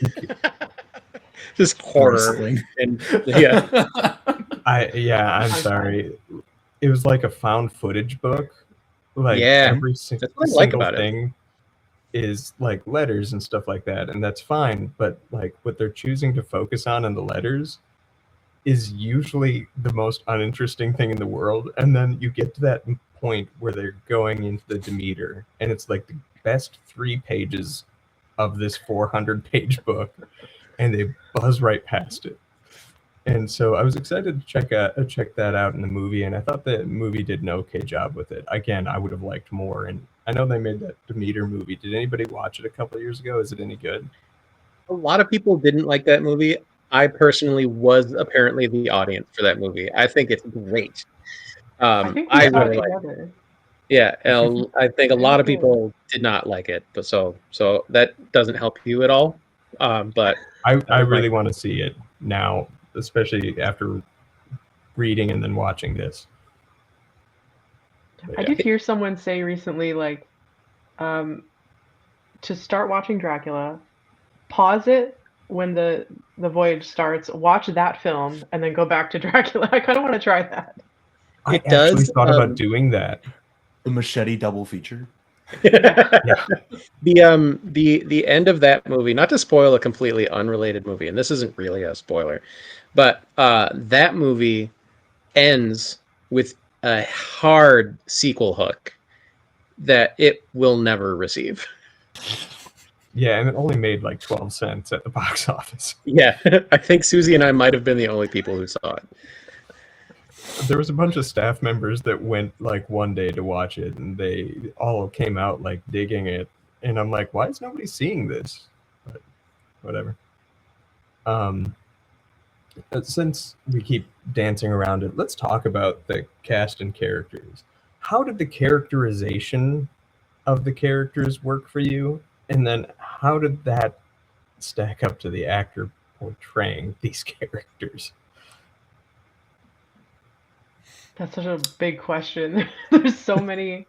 just horror and
I'm sorry. It was like a found footage book. Like every single thing is like letters and stuff like that, and that's fine. But like what they're choosing to focus on in the letters is usually the most uninteresting thing in the world. And then you get to that point where they're going into the Demeter, and it's like the best 3 pages of this 400-page book, and they buzz right past it. And so I was excited to check that out in the movie, and I thought the movie did an okay job with it. Again, I would have liked more, and I know they made that Demeter movie. Did anybody watch it a couple of years ago? Is it any good?
A lot of people didn't like that movie. I personally was apparently the audience for that movie. I think it's great.
I think we
I
saw
really
it
like.
together.
Yeah, I think a lot of
Okay.
people did not like it, but so that doesn't help you at all. But
I really want to see it now, especially after reading and then watching this. But
I
yeah.
did hear someone say recently, like, to start watching Dracula, pause it when the voyage starts, watch that film, and then go back to Dracula. I kind of want to try that.
I
It does,
actually thought about doing that.
The machete double feature.
Yeah.
The end of that movie, not to spoil a completely unrelated movie, and this isn't really a spoiler, but that movie ends with a hard sequel hook that it will never receive.
Yeah, and it only made like 12 cents at the box office.
Yeah, I think Susie and I might have been the only people who saw it.
There was a bunch of staff members that went like one day to watch it, and they all came out like digging it. And I'm like, why is nobody seeing this? But whatever. But since we keep dancing around it, let's talk about the cast and characters. How did the characterization of the characters work for you? And then how did that stack up to the actor portraying these characters?
That's such a big question. There's so many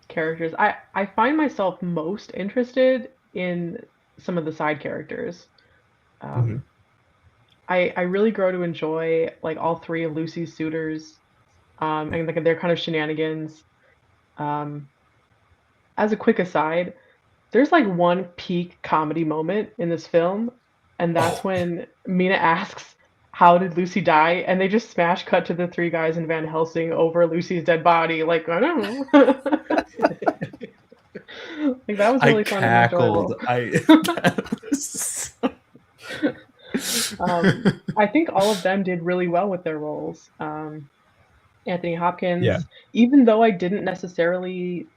characters. I find myself most interested in some of the side characters.
Mhm.
I really grow to enjoy like all three of Lucy's suitors, and like their kind of shenanigans. As a quick aside, there's like one peak comedy moment in this film, and that's when Mina asks, "How did Lucy die?" And they just smash cut to the three guys in Van Helsing over Lucy's dead body. Like, I don't know. Like that was really
I
fun and enjoyable. I think all of them did really well with their roles. Anthony Hopkins,
Yeah.
even though I didn't necessarily,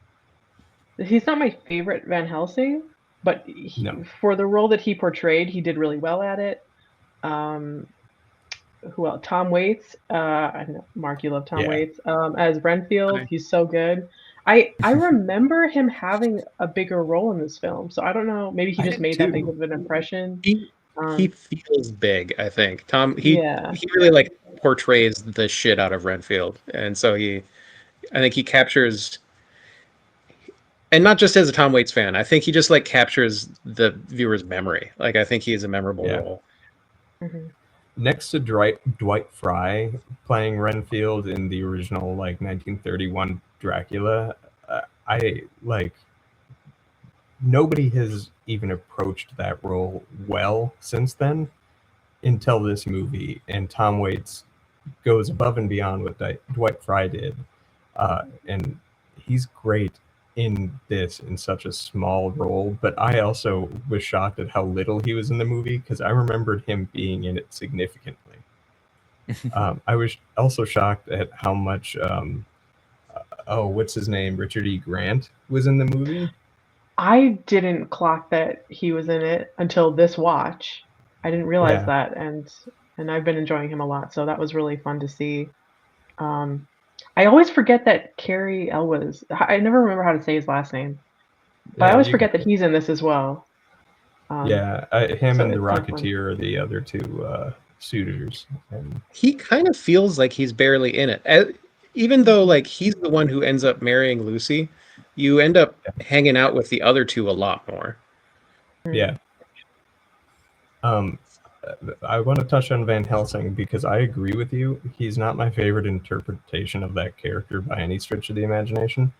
he's not my favorite Van Helsing, but
No.
for the role that he portrayed, he did really well at it. Who else? Tom Waits. I know, Mark, you love Tom
Yeah.
Waits. As Renfield,
Hi.
he's so good. I remember him having a bigger role in this film, so I don't know. Maybe he
I
just
did
made that
too.
big of an impression.
He feels big, I think.
Yeah.
He really like portrays the shit out of Renfield, and so I think he captures, and not just as a Tom Waits fan, I think he just like captures the viewer's memory. Like I think he is a memorable
Yeah.
role.
Mhm.
Next to Dwight Frye playing Renfield in the original like 1931 Dracula, I like nobody has even approached that role well since then until this movie, and Tom Waits goes above and beyond what Dwight Frye did, and he's great in this in such a small role. But I also was shocked at how little he was in the movie because I remembered him being in it significantly. I was also shocked at how much what's his name, Richard E. Grant was in the movie.
I didn't clock that he was in it until this watch. I didn't realize
Yeah.
that, and I've been enjoying him a lot, so that was really fun to see. I always forget that Cary Elwes. I never remember how to say his last name, but I
Yeah,
always
you
forget
got
that
it.
he's in this as well.
Yeah, him
So
and the
it's kind of fun.
Rocketeer are the other two suitors. And
He kind of feels like he's barely in it. Even though like he's the one who ends up marrying Lucy, you end up hanging out with the other two a lot more.
yeah. I want to touch on Van Helsing because I agree with you. He's not my favorite interpretation of that character by any stretch of the imagination.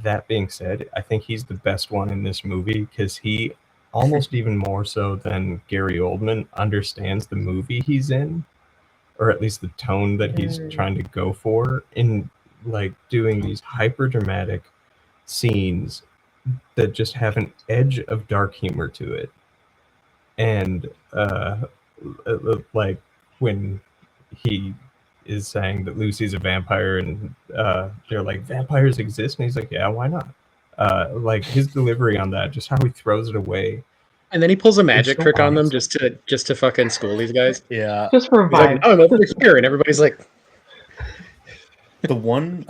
That being said, I think he's the best one in this movie because he, almost even more so than Gary Oldman, understands the movie he's in, or at least the tone that he's trying to go for in like doing these hyper dramatic scenes that just have an edge of dark humor to it. And like when he is saying that Lucy's a vampire, and they're like, vampires exist, and he's like, yeah, why not? Like his delivery on that, just how he throws it away.
And then he pulls a magic
so
trick on them
honest.
just to fucking school these guys.
Yeah.
Just for
He's like,
vibes.
oh, I'm over here, and everybody's like,
The one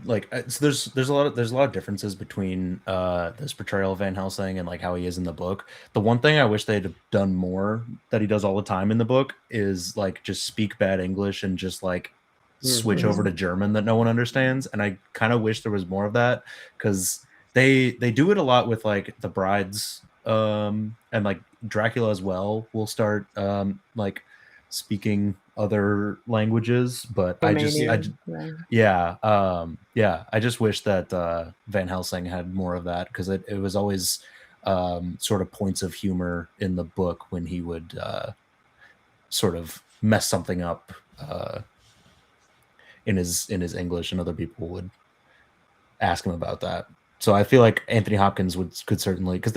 like so there's a lot of differences between this portrayal of Van Helsing and like how he is in the book. The one thing I wish they'd have done more that he does all the time in the book is like just speak bad English and just like switch over to German that no one understands. And I kind of wish there was more of that, because they do it a lot with like the brides and like Dracula as well will start like speaking other languages, but I just wish that Van Helsing had more of that, because it was always sort of points of humor in the book when he would sort of mess something up in his English, and other people would ask him about that. So I feel like Anthony Hopkins could certainly, because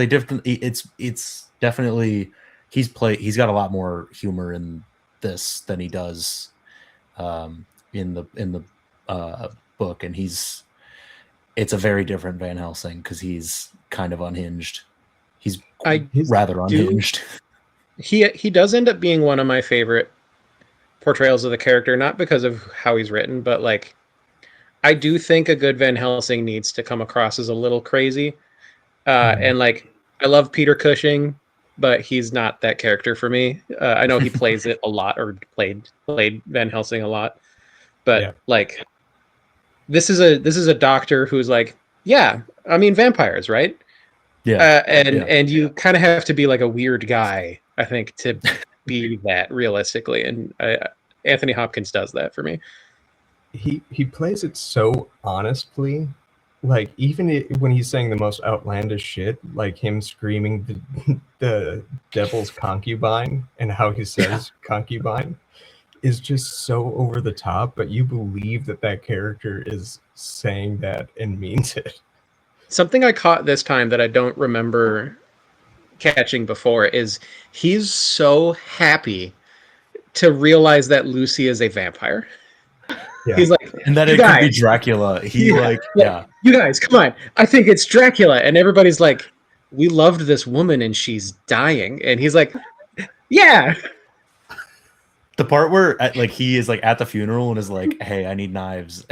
it's definitely he's got a lot more humor in this than he does in the book, and it's a very different Van Helsing, because he's kind of unhinged. He's rather unhinged.
He does end up being one of my favorite portrayals of the character, not because of how he's written, but like I do think a good Van Helsing needs to come across as a little crazy. And like I love Peter Cushing, but he's not that character for me. I know he plays it a lot, or played Van Helsing a lot, but like this is a doctor who's like, yeah, I mean vampires, right?
Yeah,
and you kind of have to be like a weird guy, I think, to be that realistically, and Anthony Hopkins does that for me.
He plays it so honestly. Like, even when he's saying the most outlandish shit, like him screaming the devil's concubine, and how he says concubine is just so over the top, but you believe that character is saying that and means it.
Something I caught this time that I don't remember catching before is he's so happy to realize that Lucy is a vampire.
Yeah.
He's like,
and that it could be Dracula. You
guys, come on, I think it's Dracula. And everybody's like, we loved this woman and she's dying. And he's like, yeah.
The part where like he is like at the funeral and is like, hey, I need knives.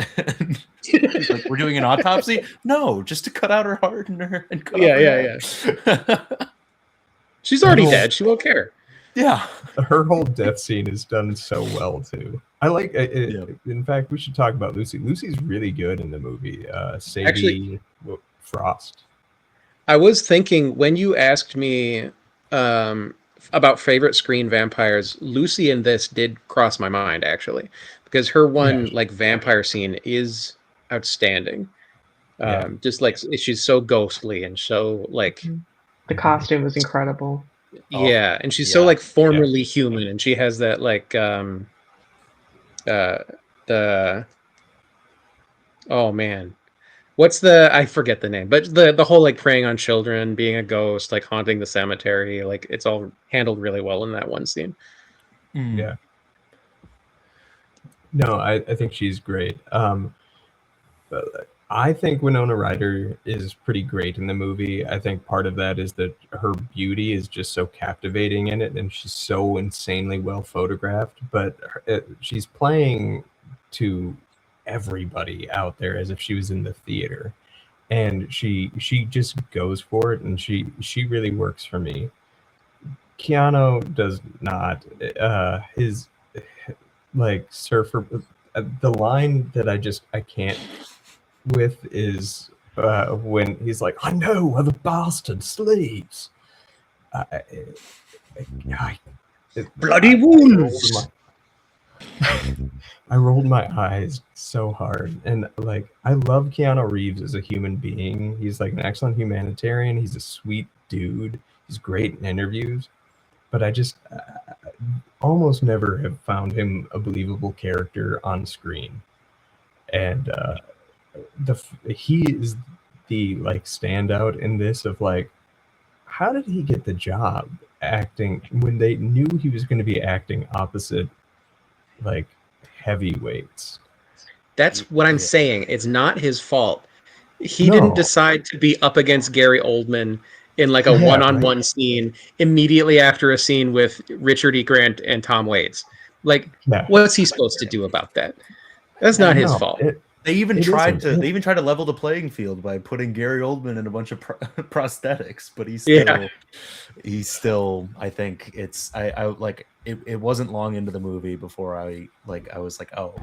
He's like, we're doing an autopsy? No, just to cut out her heart and cut off her head.
She's already dead. She won't care.
Yeah.
Her whole death scene is done so well too. I like it. In fact, we should talk about Lucy. Lucy's really good in the movie. Sadie Frost.
I was thinking when you asked me about favorite screen vampires, Lucy in this did cross my mind, actually, because her like vampire scene is outstanding. Just like she's so ghostly and so like
the costume was incredible.
Yeah, and she's so like formerly human, and she has that like oh man, what's I forget the name, but the whole like preying on children, being a ghost, like haunting the cemetery, like it's all handled really well in that one scene.
Yeah. No, I think she's great. I think Winona Ryder is pretty great in the movie. I think part of that is that her beauty is just so captivating in it, and she's so insanely well photographed. But she's playing to everybody out there as if she was in the theater, and she just goes for it, and she really works for me. Keanu does not. His like surfer. The line that I can't with is when he's like, I know where the bastard sleeps.
Bloody wounds.
I rolled my eyes so hard. And like, I love Keanu Reeves as a human being. He's like an excellent humanitarian. He's a sweet dude. He's great in interviews. But I just almost never have found him a believable character on screen. And he is the like standout in this of like, how did he get the job acting when they knew he was going to be acting opposite like heavyweights.
That's what I'm saying. It's not his fault. He
No.
didn't decide to be up against Gary Oldman in like a
Yeah,
one-on-one scene immediately after a scene with Richard E. Grant and Tom Waits. Like,
Yeah.
what's he supposed to do about that? That's not his fault.
They even
It
tried
isn't.
to level the playing field by putting Gary Oldman in a bunch of prosthetics, but he's still I think I like it wasn't long into the movie before I was like, oh,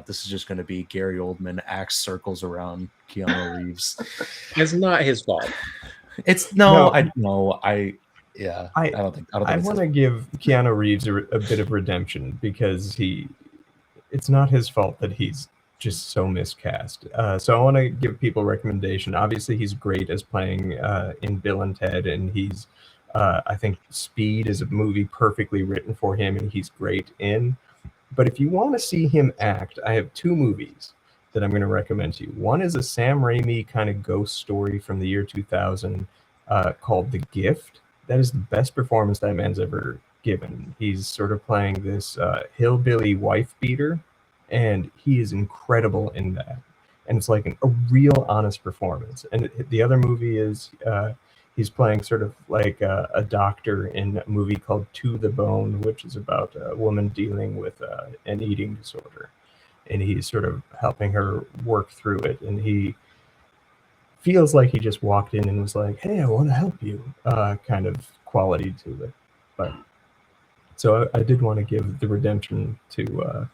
this is just going to be Gary Oldman acts circles around Keanu Reeves.
It's not his fault.
It's I don't think
I want to give Keanu Reeves a bit of redemption because it's not his fault that he's just so miscast. So I want to give people a recommendation. Obviously, he's great as playing in Bill and Ted, and he's I think Speed is a movie perfectly written for him, and he's great in. But if you want to see him act, I have two movies that I'm going to recommend to you. One is a Sam Raimi kind of ghost story from the year 2000 called The Gift. That is the best performance that man's ever given. He's sort of playing this hillbilly wife beater, and he is incredible in that. And it's like a real honest performance. And the other movie is he's playing sort of like a doctor in a movie called To the Bone, which is about a woman dealing with an eating disorder. And he's sort of helping her work through it. And he feels like he just walked in and was like, hey, I want to help you, kind of quality to it. But so I did want to give the redemption to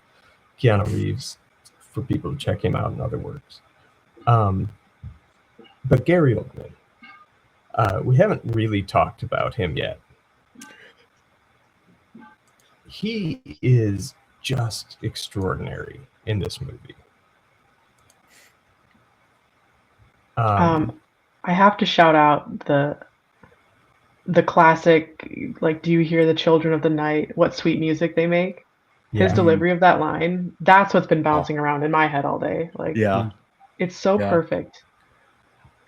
Keanu Reeves for people to check him out in other works. But Gary Oldman, we haven't really talked about him yet. He is just extraordinary in this movie.
I have to shout out the classic, like, do you hear the children of the night? What sweet music they make. His delivery of that line, that's what's been bouncing around in my head all day. Like, it's so perfect.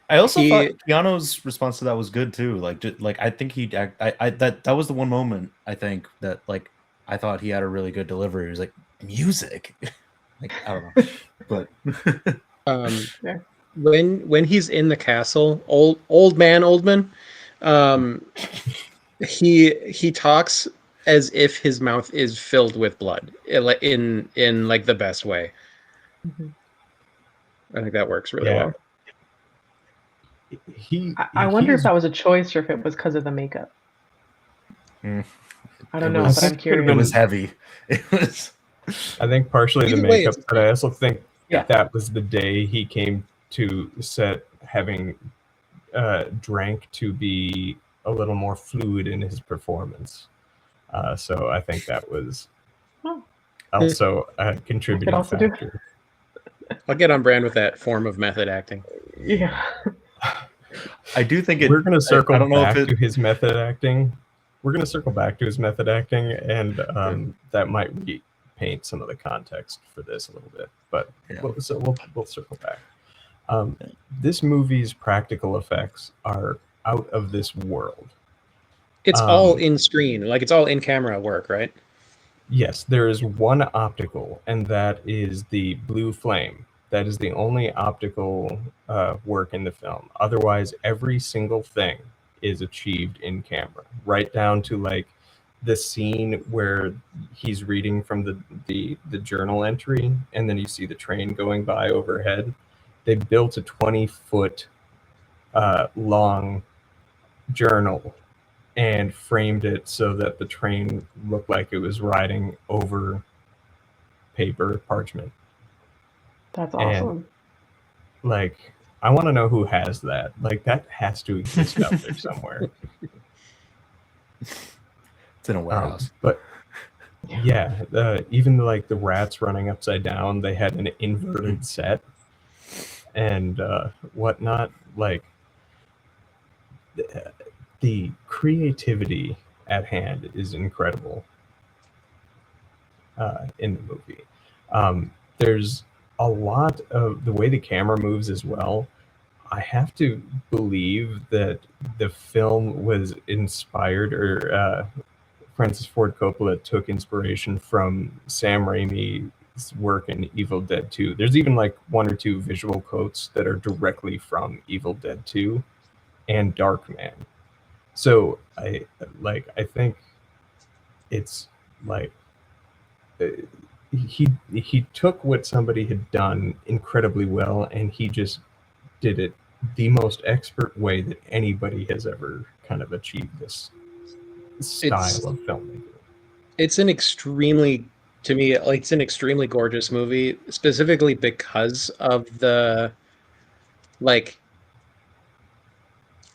I also thought Keanu's response to that was good too. Like I think that was the one moment I think that like I thought he had a really good delivery. He was like, music. Like, I don't know. But
when he's in the castle, Oldman, he talks as if his mouth is filled with blood in like the best way. Mm-hmm. I think that works really well.
I wonder if that was a choice or if it was because of the makeup. I don't know, but I'm curious.
It was heavy. It was.
I think partially the makeup, but I also think that was the day he came to set having drank to be a little more fluid in his performance. So I think that was also a contributing factor.
I'll get on brand with that form of method acting.
Yeah.
I do think
we're going to circle back to his method acting. We're going to circle back to his method acting, and that might repaint some of the context for this a little bit. But we'll circle back. This movie's practical effects are out of this world.
It's all in screen, like it's all in camera work, right?
Yes, there is one optical, and that is the blue flame. That is the only optical work in the film. Otherwise, every single thing is achieved in camera, right down to like the scene where he's reading from the journal entry, and then you see the train going by overhead. They built a 20-foot long journal and framed it so that the train looked like it was riding over paper parchment.
That's awesome.
And, like, I want to know who has that. Like, that has to exist out there somewhere.
It's in a warehouse.
But yeah, even like the rats running upside down, they had an inverted set and whatnot. Like, the creativity at hand is incredible in the movie. There's a lot of the way the camera moves as well. I have to believe that the film was inspired or Francis Ford Coppola took inspiration from Sam Raimi's work in Evil Dead 2. There's even like one or two visual quotes that are directly from Evil Dead 2 and Darkman. So I think it's like he took what somebody had done incredibly well, and he just did it the most expert way that anybody has ever kind of achieved this style of filmmaking.
It's an extremely, to me, like, it's an extremely gorgeous movie, specifically because of the, like,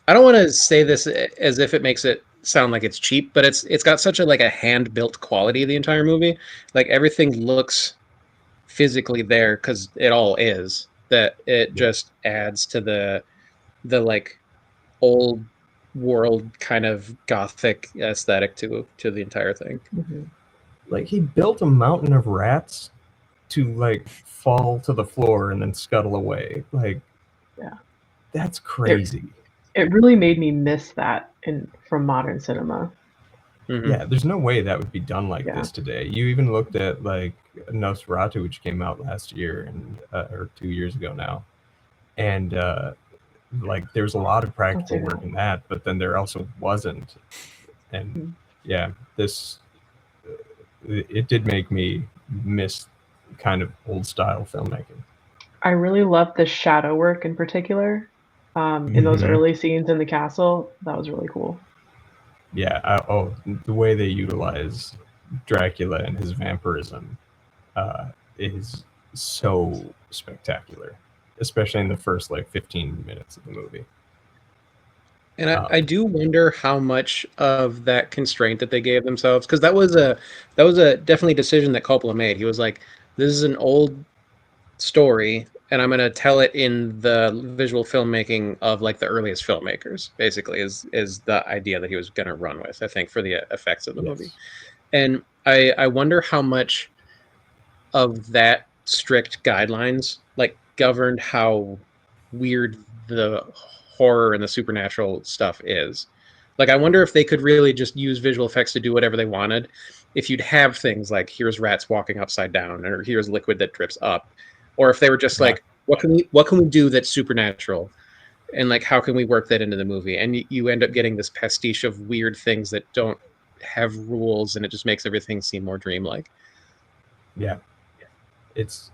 I don't want to say this as if it makes it sound like it's cheap, but it's got such a like a hand-built quality the entire movie. Like everything looks physically there because it all is, that it just adds to the like old world kind of gothic aesthetic to the entire thing.
Mm-hmm.
Like he built a mountain of rats to like fall to the floor and then scuttle away. Like,
yeah,
that's crazy.
It really made me miss that from modern cinema.
Mm-hmm.
Yeah, there's no way that would be done like this today. You even looked at like Nosferatu, which came out last year and or 2 years ago now, and like there's a lot of practical work in that, but then there also wasn't. And yeah, this it did make me miss kind of old style filmmaking.
I really loved the shadow work in particular. In those early scenes in the castle, that was really cool.
Yeah, the way they utilize Dracula and his vampirism is so spectacular, especially in the first like 15 minutes of the movie.
And I do wonder how much of that constraint that they gave themselves, because that was a definitely decision that Coppola made. He was like, this is an old story, and I'm going to tell it in the visual filmmaking of like the earliest filmmakers, basically, is the idea that he was going to run with, I think, for the effects of the movie. And I wonder how much of that strict guidelines like governed how weird the horror and the supernatural stuff is. Like, I wonder if they could really just use visual effects to do whatever they wanted. If you'd have things like here's rats walking upside down, or here's liquid that drips up, or if they were just like, what can we do that's supernatural, and like how can we work that into the movie? And you end up getting this pastiche of weird things that don't have rules, and it just makes everything seem more dreamlike.
Yeah, it's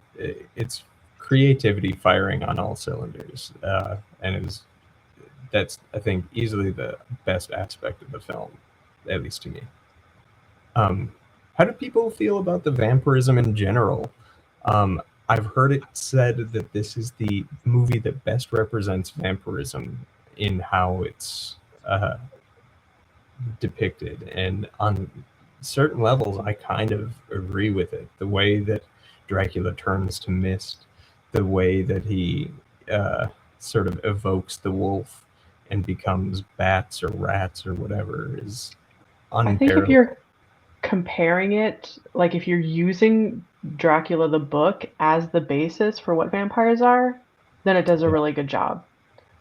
creativity firing on all cylinders, and that's I think easily the best aspect of the film, at least to me. How do people feel about the vampirism in general? I've heard it said that this is the movie that best represents vampirism in how it's depicted, and on certain levels I kind of agree with it. The way that Dracula turns to mist, the way that he sort of evokes the wolf and becomes bats or rats or whatever is unparalleled.
I think if you're comparing it, like if you're using Dracula the book as the basis for what vampires are, then it does a really good job.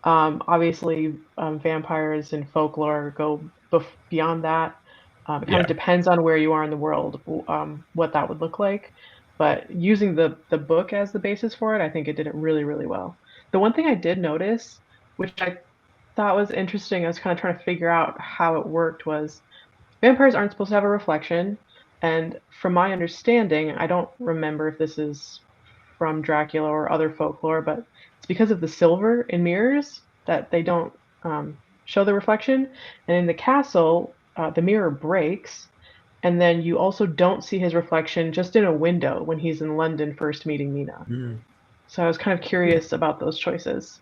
Obviously, vampires in folklore go beyond that. It kind of depends on where you are in the world, what that would look like. But using the book as the basis for it, I think it did it really, really well. The one thing I did notice, which I thought was interesting, I was kind of trying to figure out how it worked, was vampires aren't supposed to have a reflection. And from my understanding, I don't remember if this is from Dracula or other folklore, but it's because of the silver in mirrors that they don't show the reflection. And in the castle, the mirror breaks, and then you also don't see his reflection just in a window when he's in London first meeting Mina. So I was kind of curious about those choices.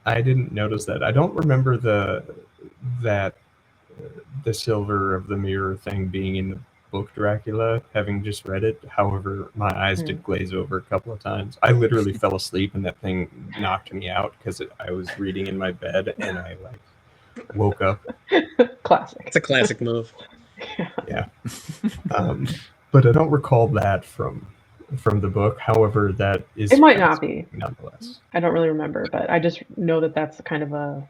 I didn't notice that. I don't remember the silver of the mirror thing being in the book Dracula, having just read it. However, my eyes did glaze over a couple of times. I literally fell asleep and that thing knocked me out because I was reading in my bed and I like woke up.
Classic.
It's a classic move.
Yeah. But I don't recall that from the book. However, that is,
it might not be,
nonetheless.
I don't really remember, but I just know that that's kind of a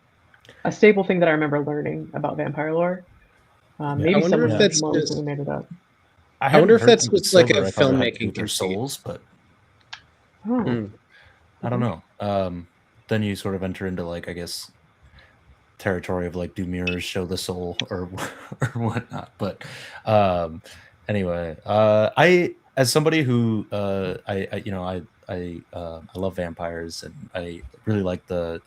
staple thing that I remember learning about vampire lore. Maybe
I wonder
someone
if that's
more
just-
recently made it up.
I wonder if
hadn't heard
that's
from
just like a
Silver. I thought it had to do
filmmaking
with their
technique.
souls, but
Oh.
Hmm.
I don't know. Then you sort of enter into like, I guess, territory of like, do mirrors show the soul or or whatnot? But anyway, I as somebody who I love vampires, and I really like the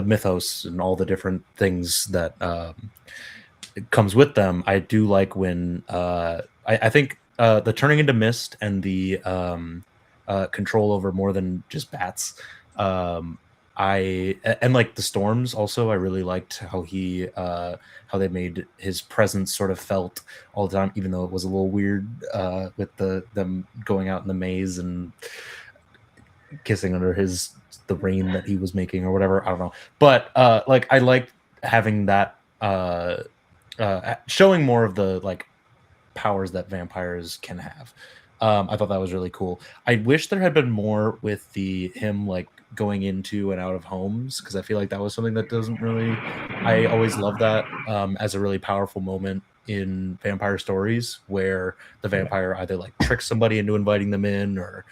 mythos and all the different things that it comes with them. I do like when I think the turning into mist and the control over more than just bats. And like the storms also, I really liked how how they made his presence sort of felt all the time, even though it was a little weird with them going out in the maze and kissing under the rain that he was making or whatever. I don't know, but like I liked having that showing more of the like powers that vampires can have. I thought that was really cool. I wish there had been more with him like going into and out of homes, because I feel like that was something that doesn't really. I always love that as a really powerful moment in vampire stories, where the vampire either like tricks somebody into inviting them in, or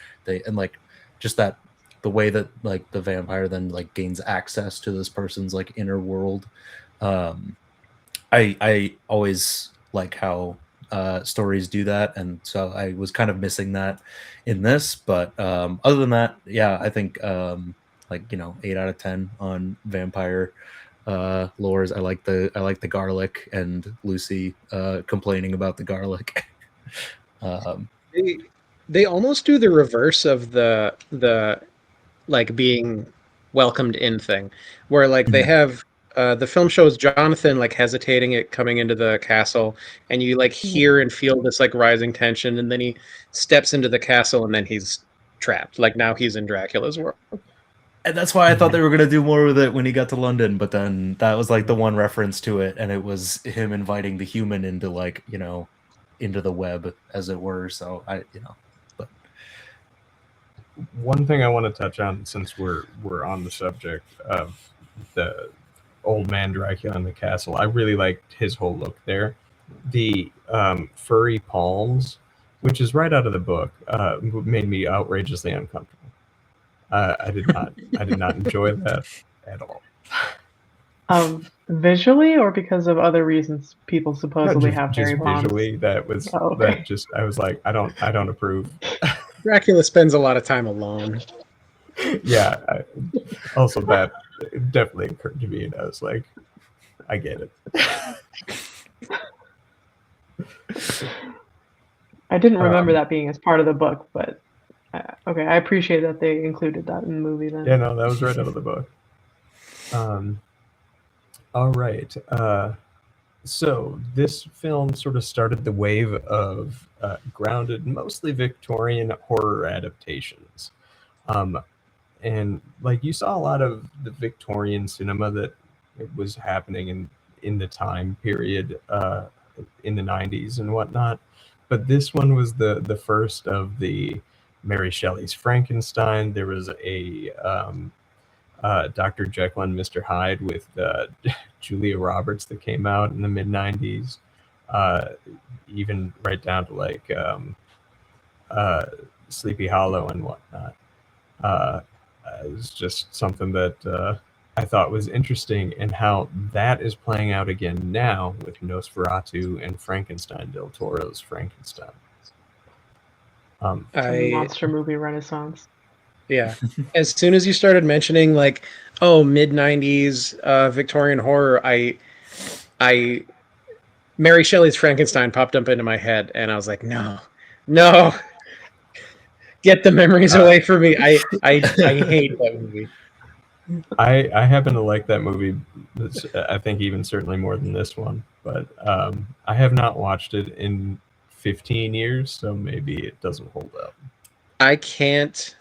like just that the way that like the vampire then like gains access to this person's like inner world. I always like how stories do that, and so I was kind of missing that in this. But other than that, yeah, I think 8 out of 10 on vampire lores. I like the garlic and Lucy complaining about the garlic.
They almost do the reverse of the like being welcomed in thing, where like they have the film shows Jonathan like hesitating at coming into the castle, and you like hear and feel this like rising tension, and then he steps into the castle, and then he's trapped. Like now he's in Dracula's world.
And that's why I thought they were going to do more with it when he got to London, but then that was like the one reference to it, and it was him inviting the human into like, into the web, as it were. So but
one thing I want to touch on, since we're on the subject of the old man Dracula in the castle, I really liked his whole look there. The furry palms, which is right out of the book, made me outrageously uncomfortable. I did not enjoy that at all.
Visually, or because of other reasons people supposedly have
just
hairy palms?
visually, that was
okay.
I was like, I don't approve.
Dracula spends a lot of time alone.
Yeah. Also, that definitely occurred to me, and I was like, I get it.
I didn't remember that being as part of the book, but okay, I appreciate that they included that in the movie then.
Yeah, no, that was right out of the book. All right. So this film sort of started the wave of grounded, mostly Victorian horror adaptations. And like you saw a lot of the Victorian cinema that was happening in the time period in the 90s and whatnot. But this one was the first of the Mary Shelley's Frankenstein. There was a Dr. Jekyll and Mr. Hyde with Julia Roberts that came out in the mid 90s, even right down to like Sleepy Hollow and whatnot. It was just something that I thought was interesting, and how that is playing out again now with Nosferatu and Frankenstein, Del Toro's Frankenstein.
Monster movie renaissance.
Yeah. As soon as you started mentioning like, mid 90s Victorian horror, I Mary Shelley's Frankenstein popped up into my head, and I was like, no, get the memories away from me. I hate that movie.
I happen to like that movie. I think even certainly more than this one, but I have not watched it in 15 years, so maybe it doesn't hold up.
I can't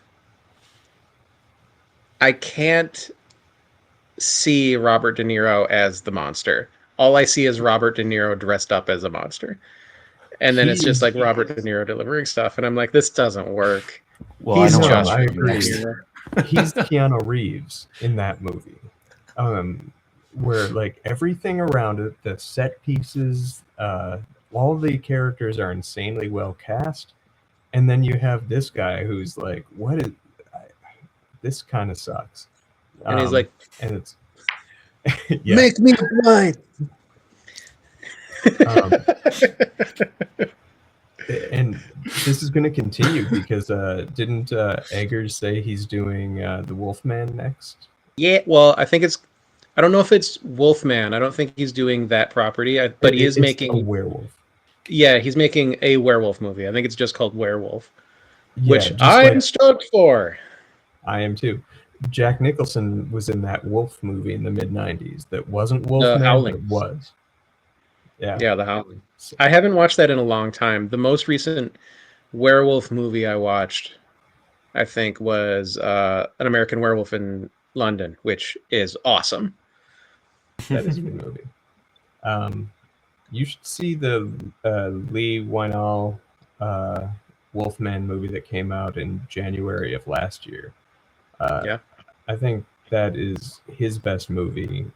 see Robert De Niro as the monster. All I see is Robert De Niro dressed up as a monster. And then it's just like Robert De Niro delivering stuff, and I'm like, this doesn't work.
Well,
He's
Josh
I
agree.
Niro.
He's Keanu Reeves in that movie. where like everything around it, the set pieces, all the characters are insanely well cast, and then you have this guy who's like, "What is this? Kind of sucks."
And he's like,
and it's
"Make me blind."
And this is going to continue because didn't Eggers say he's doing the Wolfman next?
Yeah, well, I don't know if it's Wolfman. I don't think he's doing that property, but he is making
a werewolf.
Yeah, he's making a werewolf movie. I think it's just called Werewolf, which
just
I'm stoked for.
I am too. Jack Nicholson was in that Wolf movie in the mid-90s that wasn't Wolfman, but it was.
Yeah, The Howling. I haven't watched that in a long time. The most recent werewolf movie I watched, I think, was An American Werewolf in London, which is awesome.
That is a good movie. You should see the Lee Wienall Wolfman movie that came out in January of last year.
Yeah,
I think that is his best movie.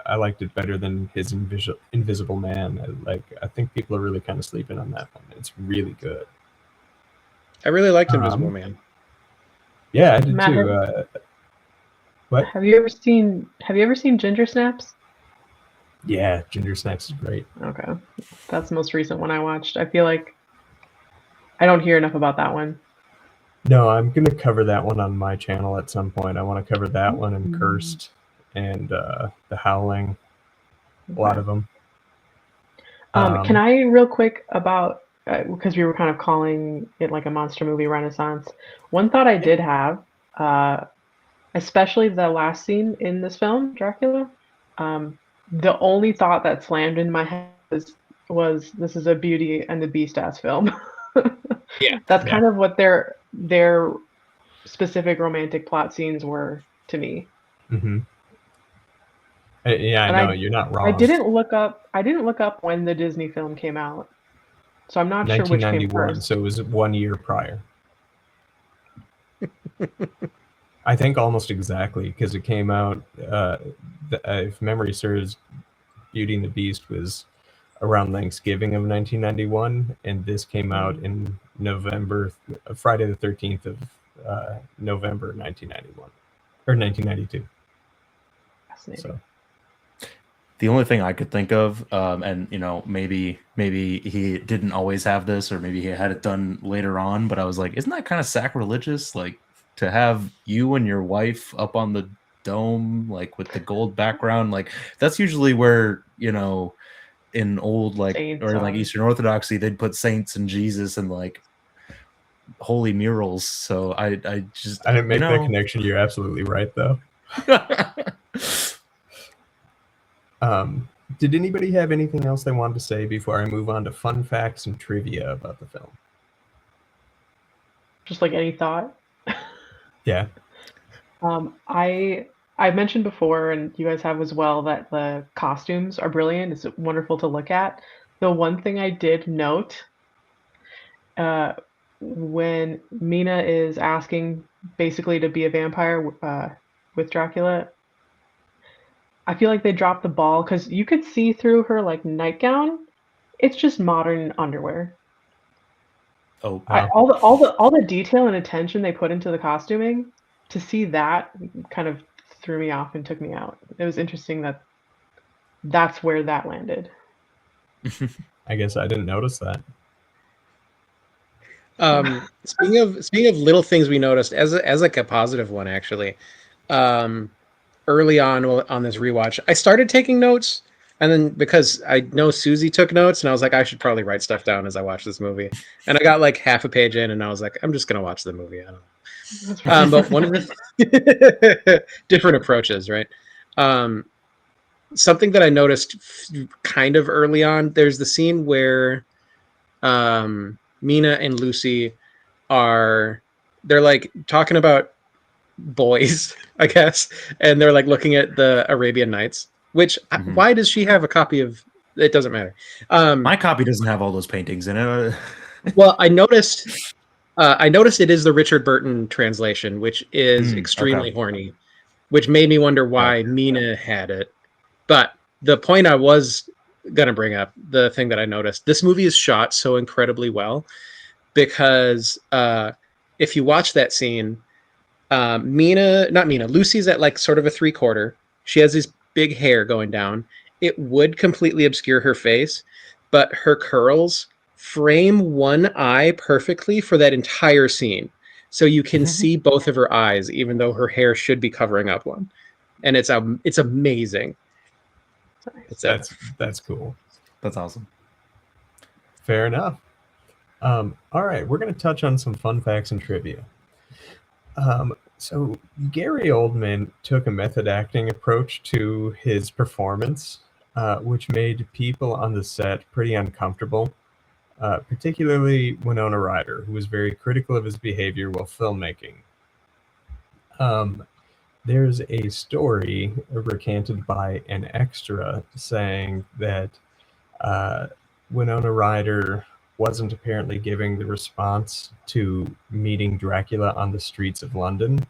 I liked it better than his Invisible Man. I think people are really kind of sleeping on that one. It's really good.
I really liked Invisible Man.
Yeah, I did
Matt,
too. What?
Have you ever seen Ginger Snaps?
Yeah, Ginger Snaps is great.
Okay, that's the most recent one I watched. I feel like I don't hear enough about that one.
No, I'm gonna cover that one on my channel at some point. I want to cover that one and Cursed and The Howling. A lot of them.
Can I real quick about because we were kind of calling it like a monster movie renaissance. One thought I did have, especially the last scene in this film, Dracula. The only thought that slammed in my head was this is a Beauty and the Beast ass film.
Yeah,
that's kind of what their specific romantic plot scenes were to me.
Mm-hmm. Yeah, I know you're not wrong.
I didn't look up when the Disney film came out, so I'm not sure which came first.
So it was 1 year prior. I think almost exactly, because it came out. If memory serves, Beauty and the Beast was around Thanksgiving of 1991, and this came out in November, Friday the 13th of November 1991 or 1992.
Fascinating.
So.
The only thing I could think of, and maybe he didn't always have this, or maybe he had it done later on, but I was like, isn't that kind of sacrilegious? Like to have you and your wife up on the dome, like with the gold background, like that's usually where in old Eastern Orthodoxy they'd put saints and Jesus and like holy murals. So I didn't
make that connection. You're absolutely right, though. Did anybody have anything else they wanted to say before I move on to fun facts and trivia about the film?
Just like any thought?
Yeah.
I mentioned before, and you guys have as well, that the costumes are brilliant. It's wonderful to look at. The one thing I did note, when Mina is asking basically to be a vampire with Dracula, I feel like they dropped the ball because you could see through her like nightgown. It's just modern underwear.
Oh,
wow. All the detail and attention they put into the costuming, to see that kind of threw me off and took me out. It was interesting that that's where that landed.
I guess I didn't notice that.
Speaking of little things we noticed as like a positive one, actually. Early on this rewatch, I started taking notes, and then because I know Susie took notes, and I was like, I should probably write stuff down as I watch this movie. And I got like half a page in, and I was like, I'm just gonna watch the movie. I don't know. But one of the different approaches, right? Something that I noticed kind of early on, there's the scene where Mina and Lucy they're like talking about boys, I guess, and they're like looking at the Arabian Nights, which why does she have a copy of it? Doesn't matter.
My copy doesn't have all those paintings in it.
Well, I noticed it is the Richard Burton translation, which is extremely horny, which made me wonder why Mina had it. But the point I was going to bring up, the thing that I noticed, this movie is shot so incredibly well because if you watch that scene, Lucy's at like sort of a 3/4. She has this big hair going down. It would completely obscure her face, but her curls frame one eye perfectly for that entire scene. So you can see both of her eyes, even though her hair should be covering up one. And it's amazing.
That's cool.
That's awesome.
Fair enough. All right, we're going to touch on some fun facts and trivia. So Gary Oldman took a method acting approach to his performance, which made people on the set pretty uncomfortable, particularly Winona Ryder, who was very critical of his behavior while filmmaking. There's a story recanted by an extra saying that Winona Ryder wasn't apparently giving the response to meeting Dracula on the streets of London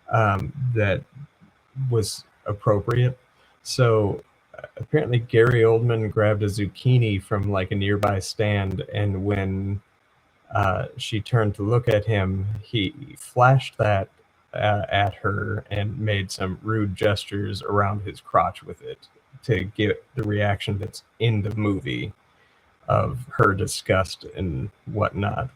that was appropriate. So apparently Gary Oldman grabbed a zucchini from like a nearby stand, and when she turned to look at him, he flashed that at her and made some rude gestures around his crotch with it to get the reaction that's in the movie of her disgust and whatnot.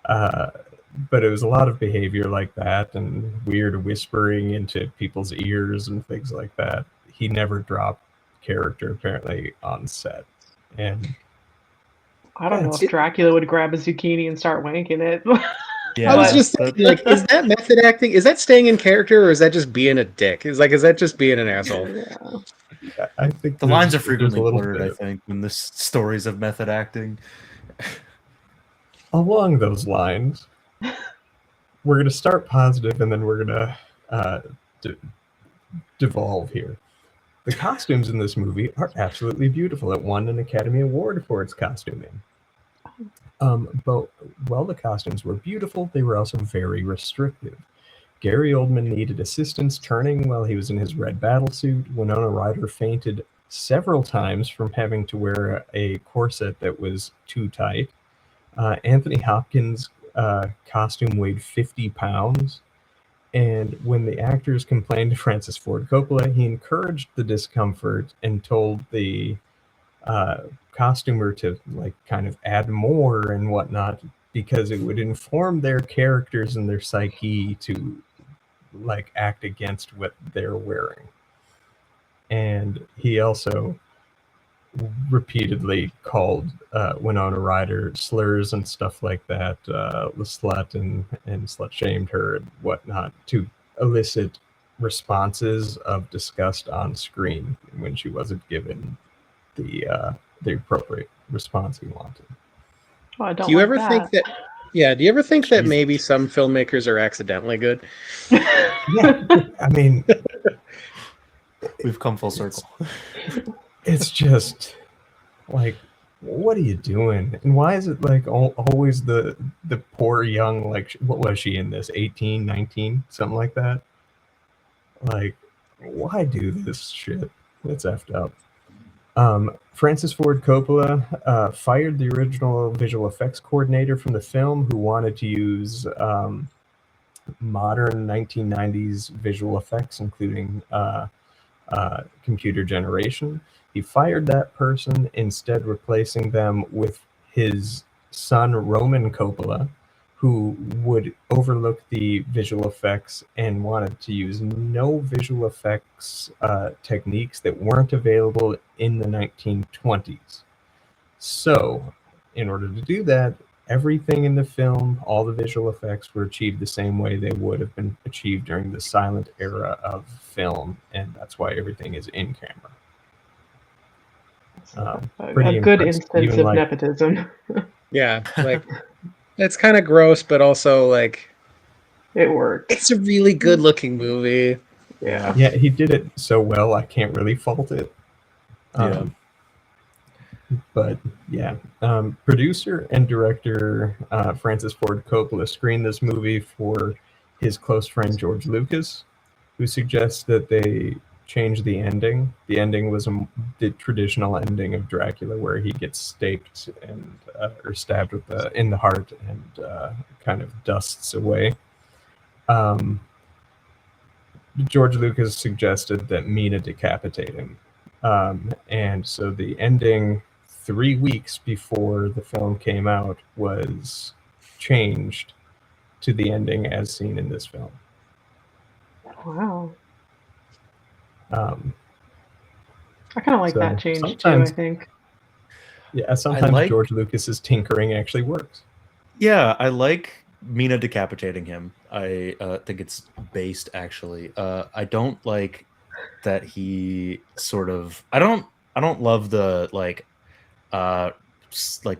But it was a lot of behavior like that and weird whispering into people's ears and things like that. He never dropped character apparently on set. And
I don't know if Dracula would grab a zucchini and start wanking it.
Yeah, I was just thinking, like, is that method acting? Is that staying in character, or is that just being a dick? Is that just being an asshole?
Yeah, I think
the lines are frequently blurred. I think when there's stories of method acting.
Along those lines, we're going to start positive, and then we're going to devolve here. The costumes in this movie are absolutely beautiful. It won an Academy Award for its costuming. But while the costumes were beautiful, they were also very restrictive. Gary Oldman needed assistance turning while he was in his red battlesuit. Winona Ryder fainted several times from having to wear a corset that was too tight. Anthony Hopkins' costume weighed 50 pounds. And when the actors complained to Francis Ford Coppola, he encouraged the discomfort and told the costumer to like kind of add more and whatnot, because it would inform their characters and their psyche to like act against what they're wearing. And he also repeatedly called Winona Ryder slurs and stuff like that, the slut, and slut shamed her and whatnot to elicit responses of disgust on screen when she wasn't given the appropriate response he wanted.
Oh, I don't
do you
like
ever
that.
think that? Yeah. Do you ever think that maybe some filmmakers are accidentally good?
Yeah, I mean,
we've come full circle.
It's just like, what are you doing? And why is it like always the poor young, like, what was she in this? 18, 19, something like that? Like, why do this shit? It's effed up. Francis Ford Coppola fired the original visual effects coordinator from the film, who wanted to use modern 1990s visual effects, including computer generation. He fired that person, instead replacing them with his son, Roman Coppola, who would overlook the visual effects and wanted to use no visual effects techniques that weren't available in the 1920s. So, in order to do that, everything in the film, all the visual effects were achieved the same way they would have been achieved during the silent era of film, and that's why everything is in camera.
A good instance of nepotism.
Yeah, like, it's kind of gross, but also like
it works.
It's a really good looking movie.
Yeah.
Yeah, he did it so well, I can't really fault it. But yeah, producer and director Francis Ford Coppola screened this movie for his close friend George Lucas, who suggests that they change the ending. The ending was the traditional ending of Dracula, where he gets staked and or stabbed with in the heart and kind of dusts away. George Lucas suggested that Mina decapitate him, and so the ending 3 weeks before the film came out was changed to the ending as seen in this film.
Wow.
Um,
I kind of like
So
that change too, I
sometimes-
think.
yeah, sometimes
like-
George Lucas's tinkering actually works.
Yeah, I like Mina decapitating him. I think it's based actually. I don't like that he sort of. I don't love the like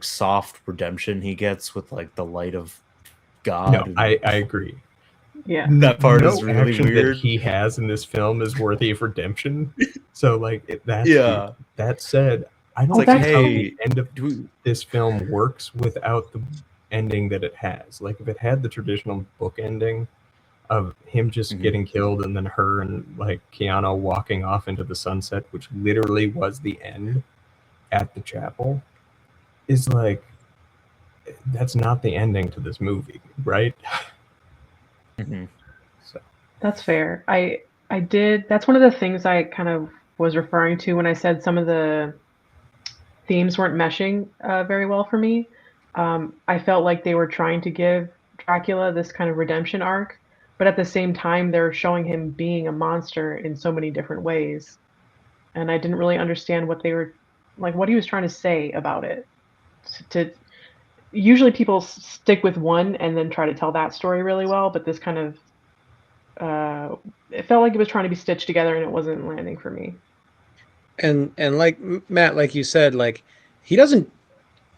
soft redemption he gets with like the light of God.
No,
and
I agree.
Yeah.
that part
no
is really
action
weird.
that he has in this film is worthy of redemption. So like that's
Yeah.
weird. That said, I don't
It's like,
think how
hey,
the end of
do we,
this film works without the ending that it has. Like if it had the traditional book ending of him just
Mhm.
getting killed and then her and like Keanu walking off into the sunset, which literally was the end at the chapel, is like that's not the ending to this movie, right?
Mhm.
So
That's fair. I did. That's one of the things I kind of was referring to when I said some of the themes weren't meshing very well for me. I felt like they were trying to give Dracula this kind of redemption arc, but at the same time, they're showing him being a monster in so many different ways, and I didn't really understand what they were like, what he was trying to say about it. To usually people stick with one and then try to tell that story really well, but this kind of it felt like it was trying to be stitched together and it wasn't landing for me.
And like Matt, like you said, like he doesn't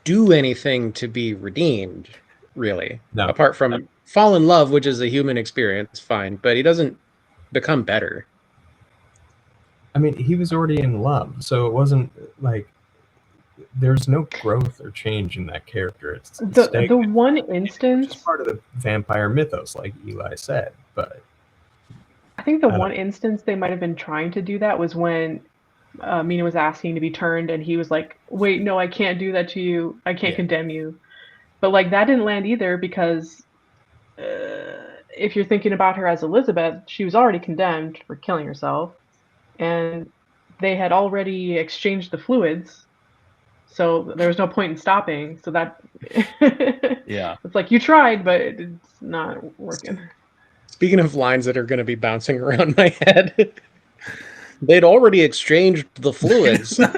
do anything to be redeemed, really.
No.
Apart from fall in love, which is a human experience, fine, but he doesn't become better.
I mean, he was already in love, so it wasn't like there's no growth or change in that character. It's
The
stagnant,
one
which is
instance,
part of the vampire mythos, like Eli said. But
I think the
I don't-
one instance they might have been trying to do that was when Mina was asking to be turned, and he was like, "Wait, no, I can't do that to you. I can't
Yeah.
condemn you." But like that didn't land either because if you're thinking about her as Elizabeth, she was already condemned for killing herself, and they had already exchanged the fluids, so there was no point in stopping. So that
Yeah.
it's like you tried, but it's not working.
Speaking of lines that are going to be bouncing around my head, they'd already exchanged the fluids. I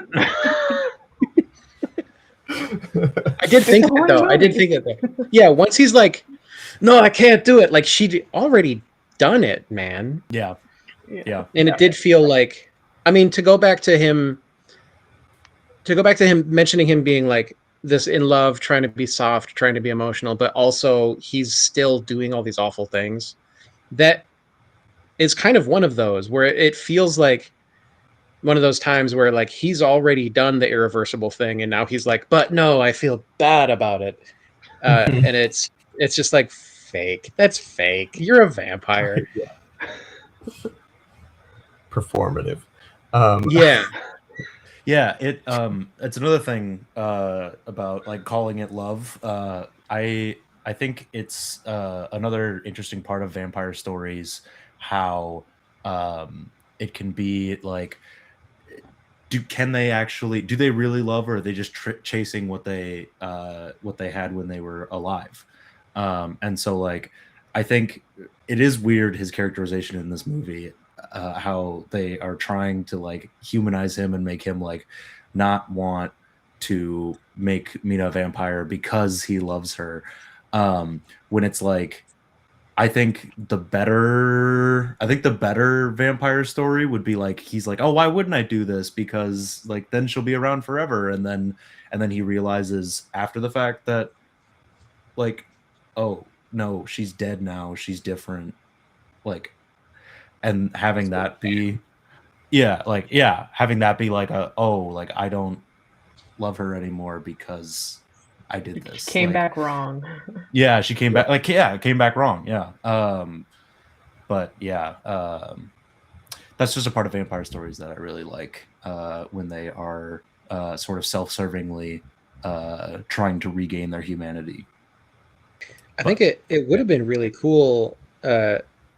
did think it though. I did think it though. Yeah, once he's like, "No, I can't do it." Like she'd already done it, man.
Yeah. Yeah.
And it did feel like, I mean, to go back to him mentioning him being like this in love, trying to be soft, trying to be emotional, but also he's still doing all these awful things. That is kind of one of those where it feels like one of those times where like he's already done the irreversible thing and now he's like, but no, I feel bad about it. And it's just like fake. That's fake. You're a vampire.
performative.
Yeah.
Yeah, it's another thing about like calling it love. I think it's another interesting part of vampire stories how it can be like do they really love, or are they just chasing what they had when they were alive? And so like I think it is weird his characterization in this movie, how they are trying to like humanize him and make him like not want to make Mina a vampire because he loves her, when it's like I think the better vampire story would be like he's like, oh, why wouldn't I do this, because like then she'll be around forever, and then he realizes after the fact that like, oh no, she's dead now, she's different, like, and having that be having that be like like I don't love her anymore because I did this.
Came
like,
back wrong.
Yeah, she came back. Like, yeah, it came back wrong. Yeah. But yeah, that's just a part of vampire stories that I really like, when they are sort of self-servingly trying to regain their humanity.
I think it would have been really cool.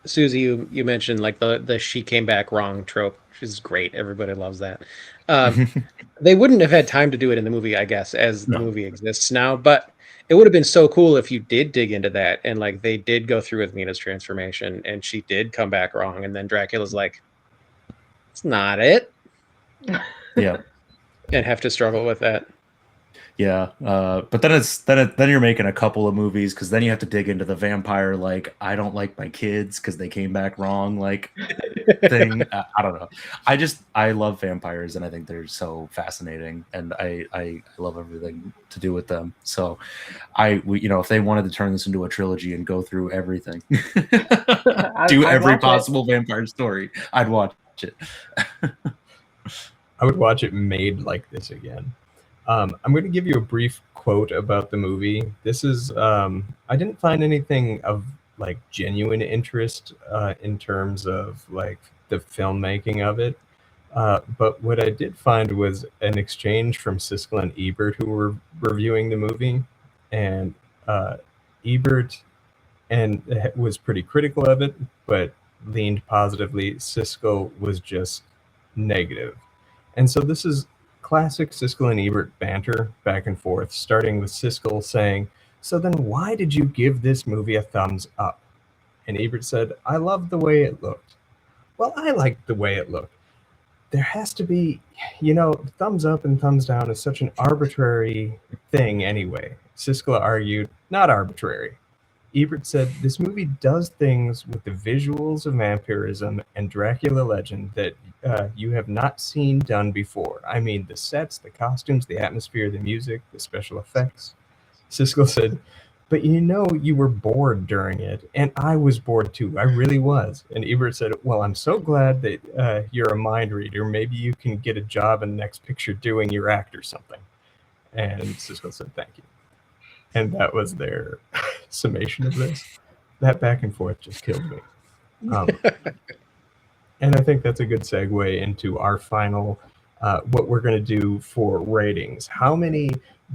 Susie, you mentioned like the she came back wrong trope, which is great. Everybody loves that. They wouldn't have had time to do it in the movie, I guess, as the movie exists now. But it would have been so cool if you did dig into that and like they did go through with Mina's transformation and she did come back wrong, and then Dracula's like, it's not it,
Yeah.
and have to struggle with that.
Yeah, but then you're making a couple of movies, because then you have to dig into the vampire, like, I don't like my kids because they came back wrong, like, thing. I don't know. I love vampires, and I think they're so fascinating, and I love everything to do with them. So if they wanted to turn this into a trilogy and go through everything, do every possible vampire story, I'd watch it.
I would watch it made like this again. I'm going to give you a brief quote about the movie. This is, I didn't find anything of like genuine interest in terms of like the filmmaking of it. But what I did find was an exchange from Siskel and Ebert, who were reviewing the movie. And Ebert was pretty critical of it, but leaned positively. Siskel was just negative. And so this is classic Siskel and Ebert banter back and forth, starting with Siskel saying, "So then why did you give this movie a thumbs up?" And Ebert said, "I loved the way it looked." Well, I liked the way it looked. There has to be, thumbs up and thumbs down is such an arbitrary thing anyway. Siskel argued, not arbitrary. Ebert said, "This movie does things with the visuals of vampirism and Dracula legend that you have not seen done before. I mean, the sets, the costumes, the atmosphere, the music, the special effects." Siskel said, "But you were bored during it, and I was bored too. I really was." And Ebert said, "Well, I'm so glad that you're a mind reader. Maybe you can get a job in the next picture doing your act or something." And Siskel said, "Thank you." And that was their summation of this. That back and forth just killed me. And I think that's a good segue into our final, what we're going to do for ratings. How many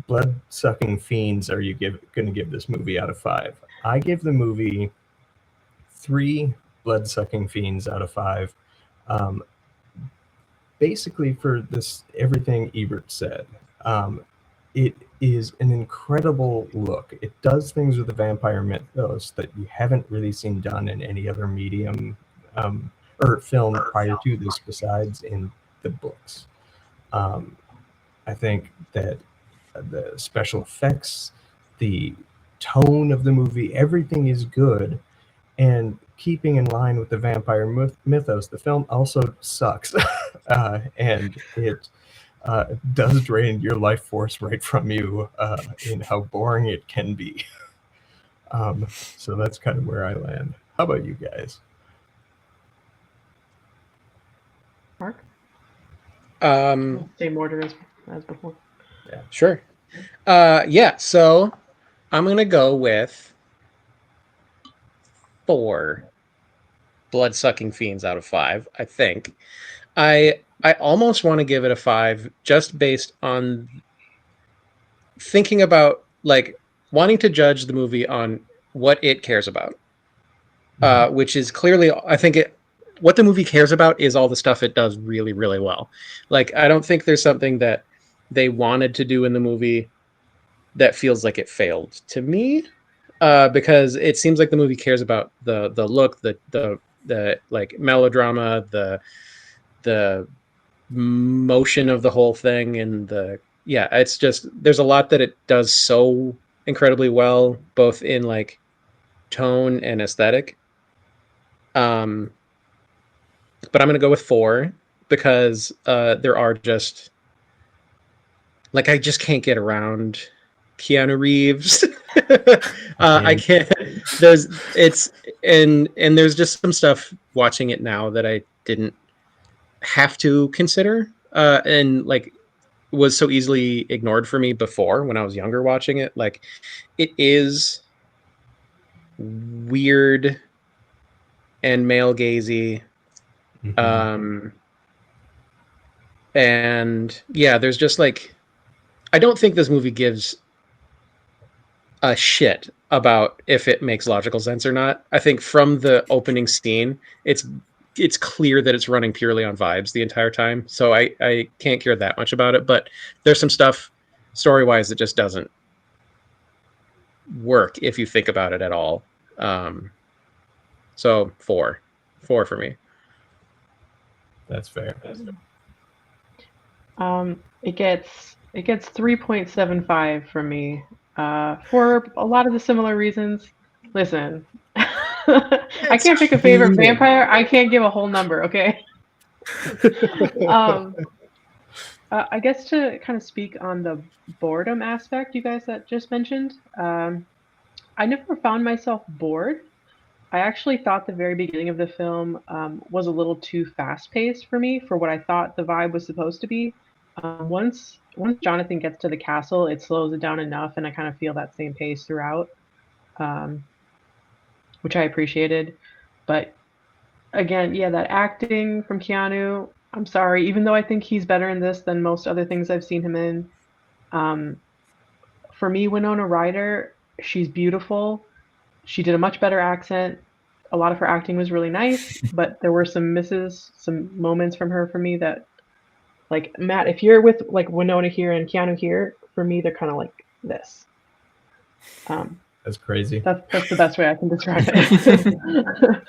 blood-sucking fiends are you going to give this movie out of 5? I give the movie 3 blood-sucking fiends out of 5. Basically for this, everything Ebert said. It is an incredible look. It does things with the vampire mythos that you haven't really seen done in any other medium or film prior to this, besides in the books. I think that the special effects, the tone of the movie, everything is good. And keeping in line with the vampire mythos, the film also sucks. And it does drain your life force right from you in how boring it can be. So that's kind of where I land. How about you guys?
Mark?
Um,
Same order as before.
Yeah.
Sure. Yeah, so I'm going to go with 4 blood-sucking fiends out of 5, I think. I almost want to give it a 5 just based on thinking about, like, wanting to judge the movie on what it cares about, which is clearly, I think what the movie cares about is all the stuff it does really, really well. Like, I don't think there's something that they wanted to do in the movie that feels like it failed to me, because it seems like the movie cares about the look, the like melodrama, the motion of the whole thing, and it's just, there's a lot that it does so incredibly well, both in like tone and aesthetic. But I'm gonna go with 4 because there are just, like, I just can't get around Keanu Reeves. I can't. There's just some stuff watching it now that I didn't have to consider, and like was so easily ignored for me before when I was younger watching it. Like, it is weird and male gazy.
Mhm.
And yeah, there's just like, I don't think this movie gives a shit about if it makes logical sense or not. I think from the opening scene, it's clear that it's running purely on vibes the entire time. So I can't care that much about it, but there's some stuff story-wise that just doesn't work if you think about it at all. So four for me.
That's fair.
It gets 3.75 from me for a lot of the similar reasons. Listen, I can't pick a favorite vampire. I can't give a whole number, okay? I guess to kind of speak on the boredom aspect you guys that just mentioned, I never found myself bored. I actually thought the very beginning of the film was a little too fast-paced for me for what I thought the vibe was supposed to be. Once Jonathan gets to the castle, it slows it down enough, and I kind of feel that same pace throughout, um, which I appreciated. But again, yeah, that acting from Keanu, I'm sorry, even though I think he's better in this than most other things I've seen him in, um, for me, Winona Ryder, she's beautiful. She did a much better accent. A lot of her acting was really nice, but there were some misses, some moments from her for me that, like, Matt, if you're with like Winona here and Keanu here, for me they're kind of like this.
That's crazy.
That's the best way I can describe it.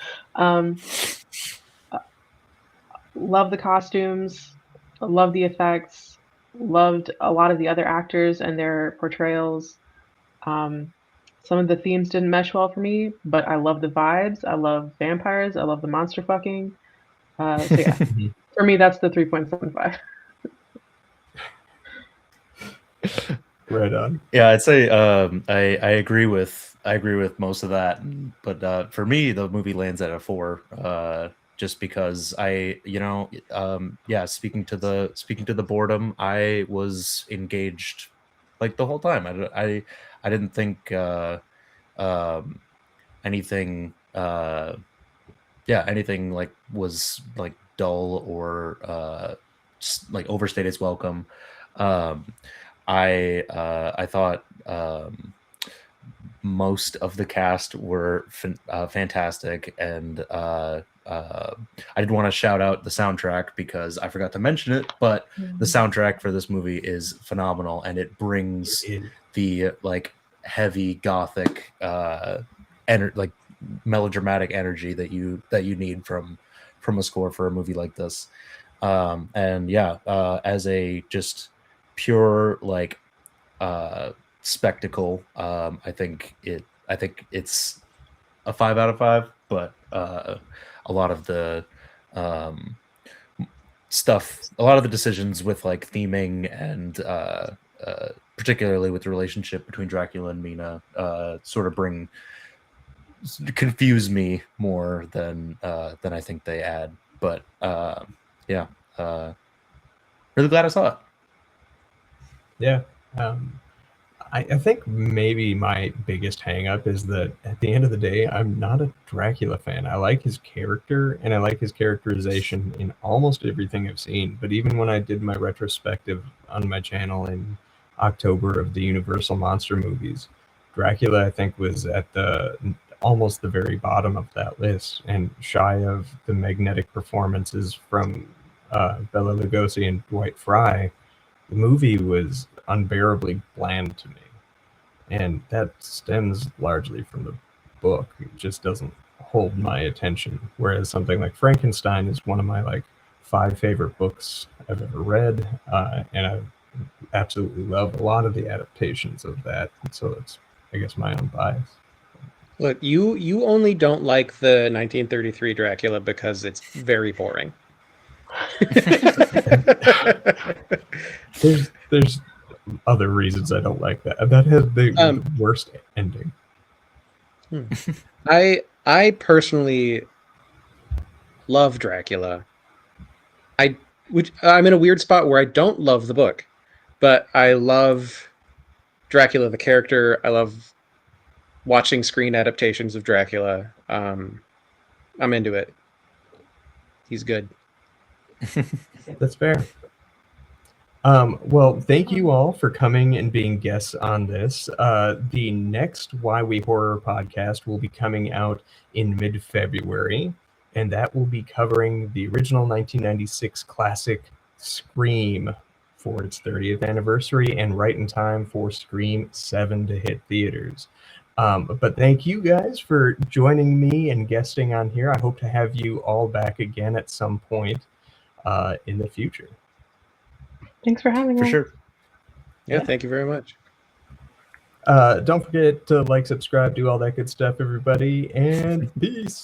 Love the costumes, love the effects, loved a lot of the other actors and their portrayals. Some of the themes didn't mesh well for me, but I love the vibes. I love vampires. I love the monster fucking. So yeah, for me, that's the 3.75.
Right on.
Yeah, I'd say I agree with most of that, but for me, the movie lands at a 4. Just because yeah, speaking to the boredom, I was engaged like the whole time. I didn't think anything anything like was like dull or just like overstayed its welcome. I thought most of the cast were fantastic, and I did want to shout out the soundtrack because I forgot to mention it, but the soundtrack for this movie is phenomenal, and it brings the like heavy gothic like melodramatic energy that you need from a score for a movie like this. And yeah, as a just pure like spectacle, I think it's a 5 out of 5, but a lot of the stuff, a lot of the decisions with like theming and particularly with the relationship between Dracula and Mina sort of confuse me more than I think they add. But yeah, really glad I saw it.
Yeah. I think maybe my biggest hang up is that at the end of the day, I'm not a Dracula fan. I like his character and I like his characterization in almost everything I've seen. But even when I did my retrospective on my channel in October of the Universal Monster movies, Dracula, I think, was at almost the very bottom of that list and shy of the magnetic performances from Bela Lugosi and Dwight Frye. The movie was unbearably bland to me, and that stems largely from the book. It just doesn't hold my attention, whereas something like Frankenstein is one of my like 5 favorite books I've ever read, and I absolutely love a lot of the adaptations of that, so it's, I guess, my own bias.
Look, you only don't like the 1933 Dracula because it's very boring.
There's other reasons I don't like that. That has the worst ending.
I personally love Dracula. I'm in a weird spot where I don't love the book, but I love Dracula the character. I love watching screen adaptations of Dracula. I'm into it. He's good.
That's fair. Well, thank you all for coming and being guests on this. The next Why We Horror podcast will be coming out in mid-February, and that will be covering the original 1996 classic Scream for its 30th anniversary and right in time for Scream 7 to hit theaters. But thank you guys for joining me and guesting on here. I hope to have you all back again at some point in the future.
Thanks for having
For
us.
sure.
Yeah, thank you very much.
Don't forget to like, subscribe, do all that good stuff, everybody, and peace.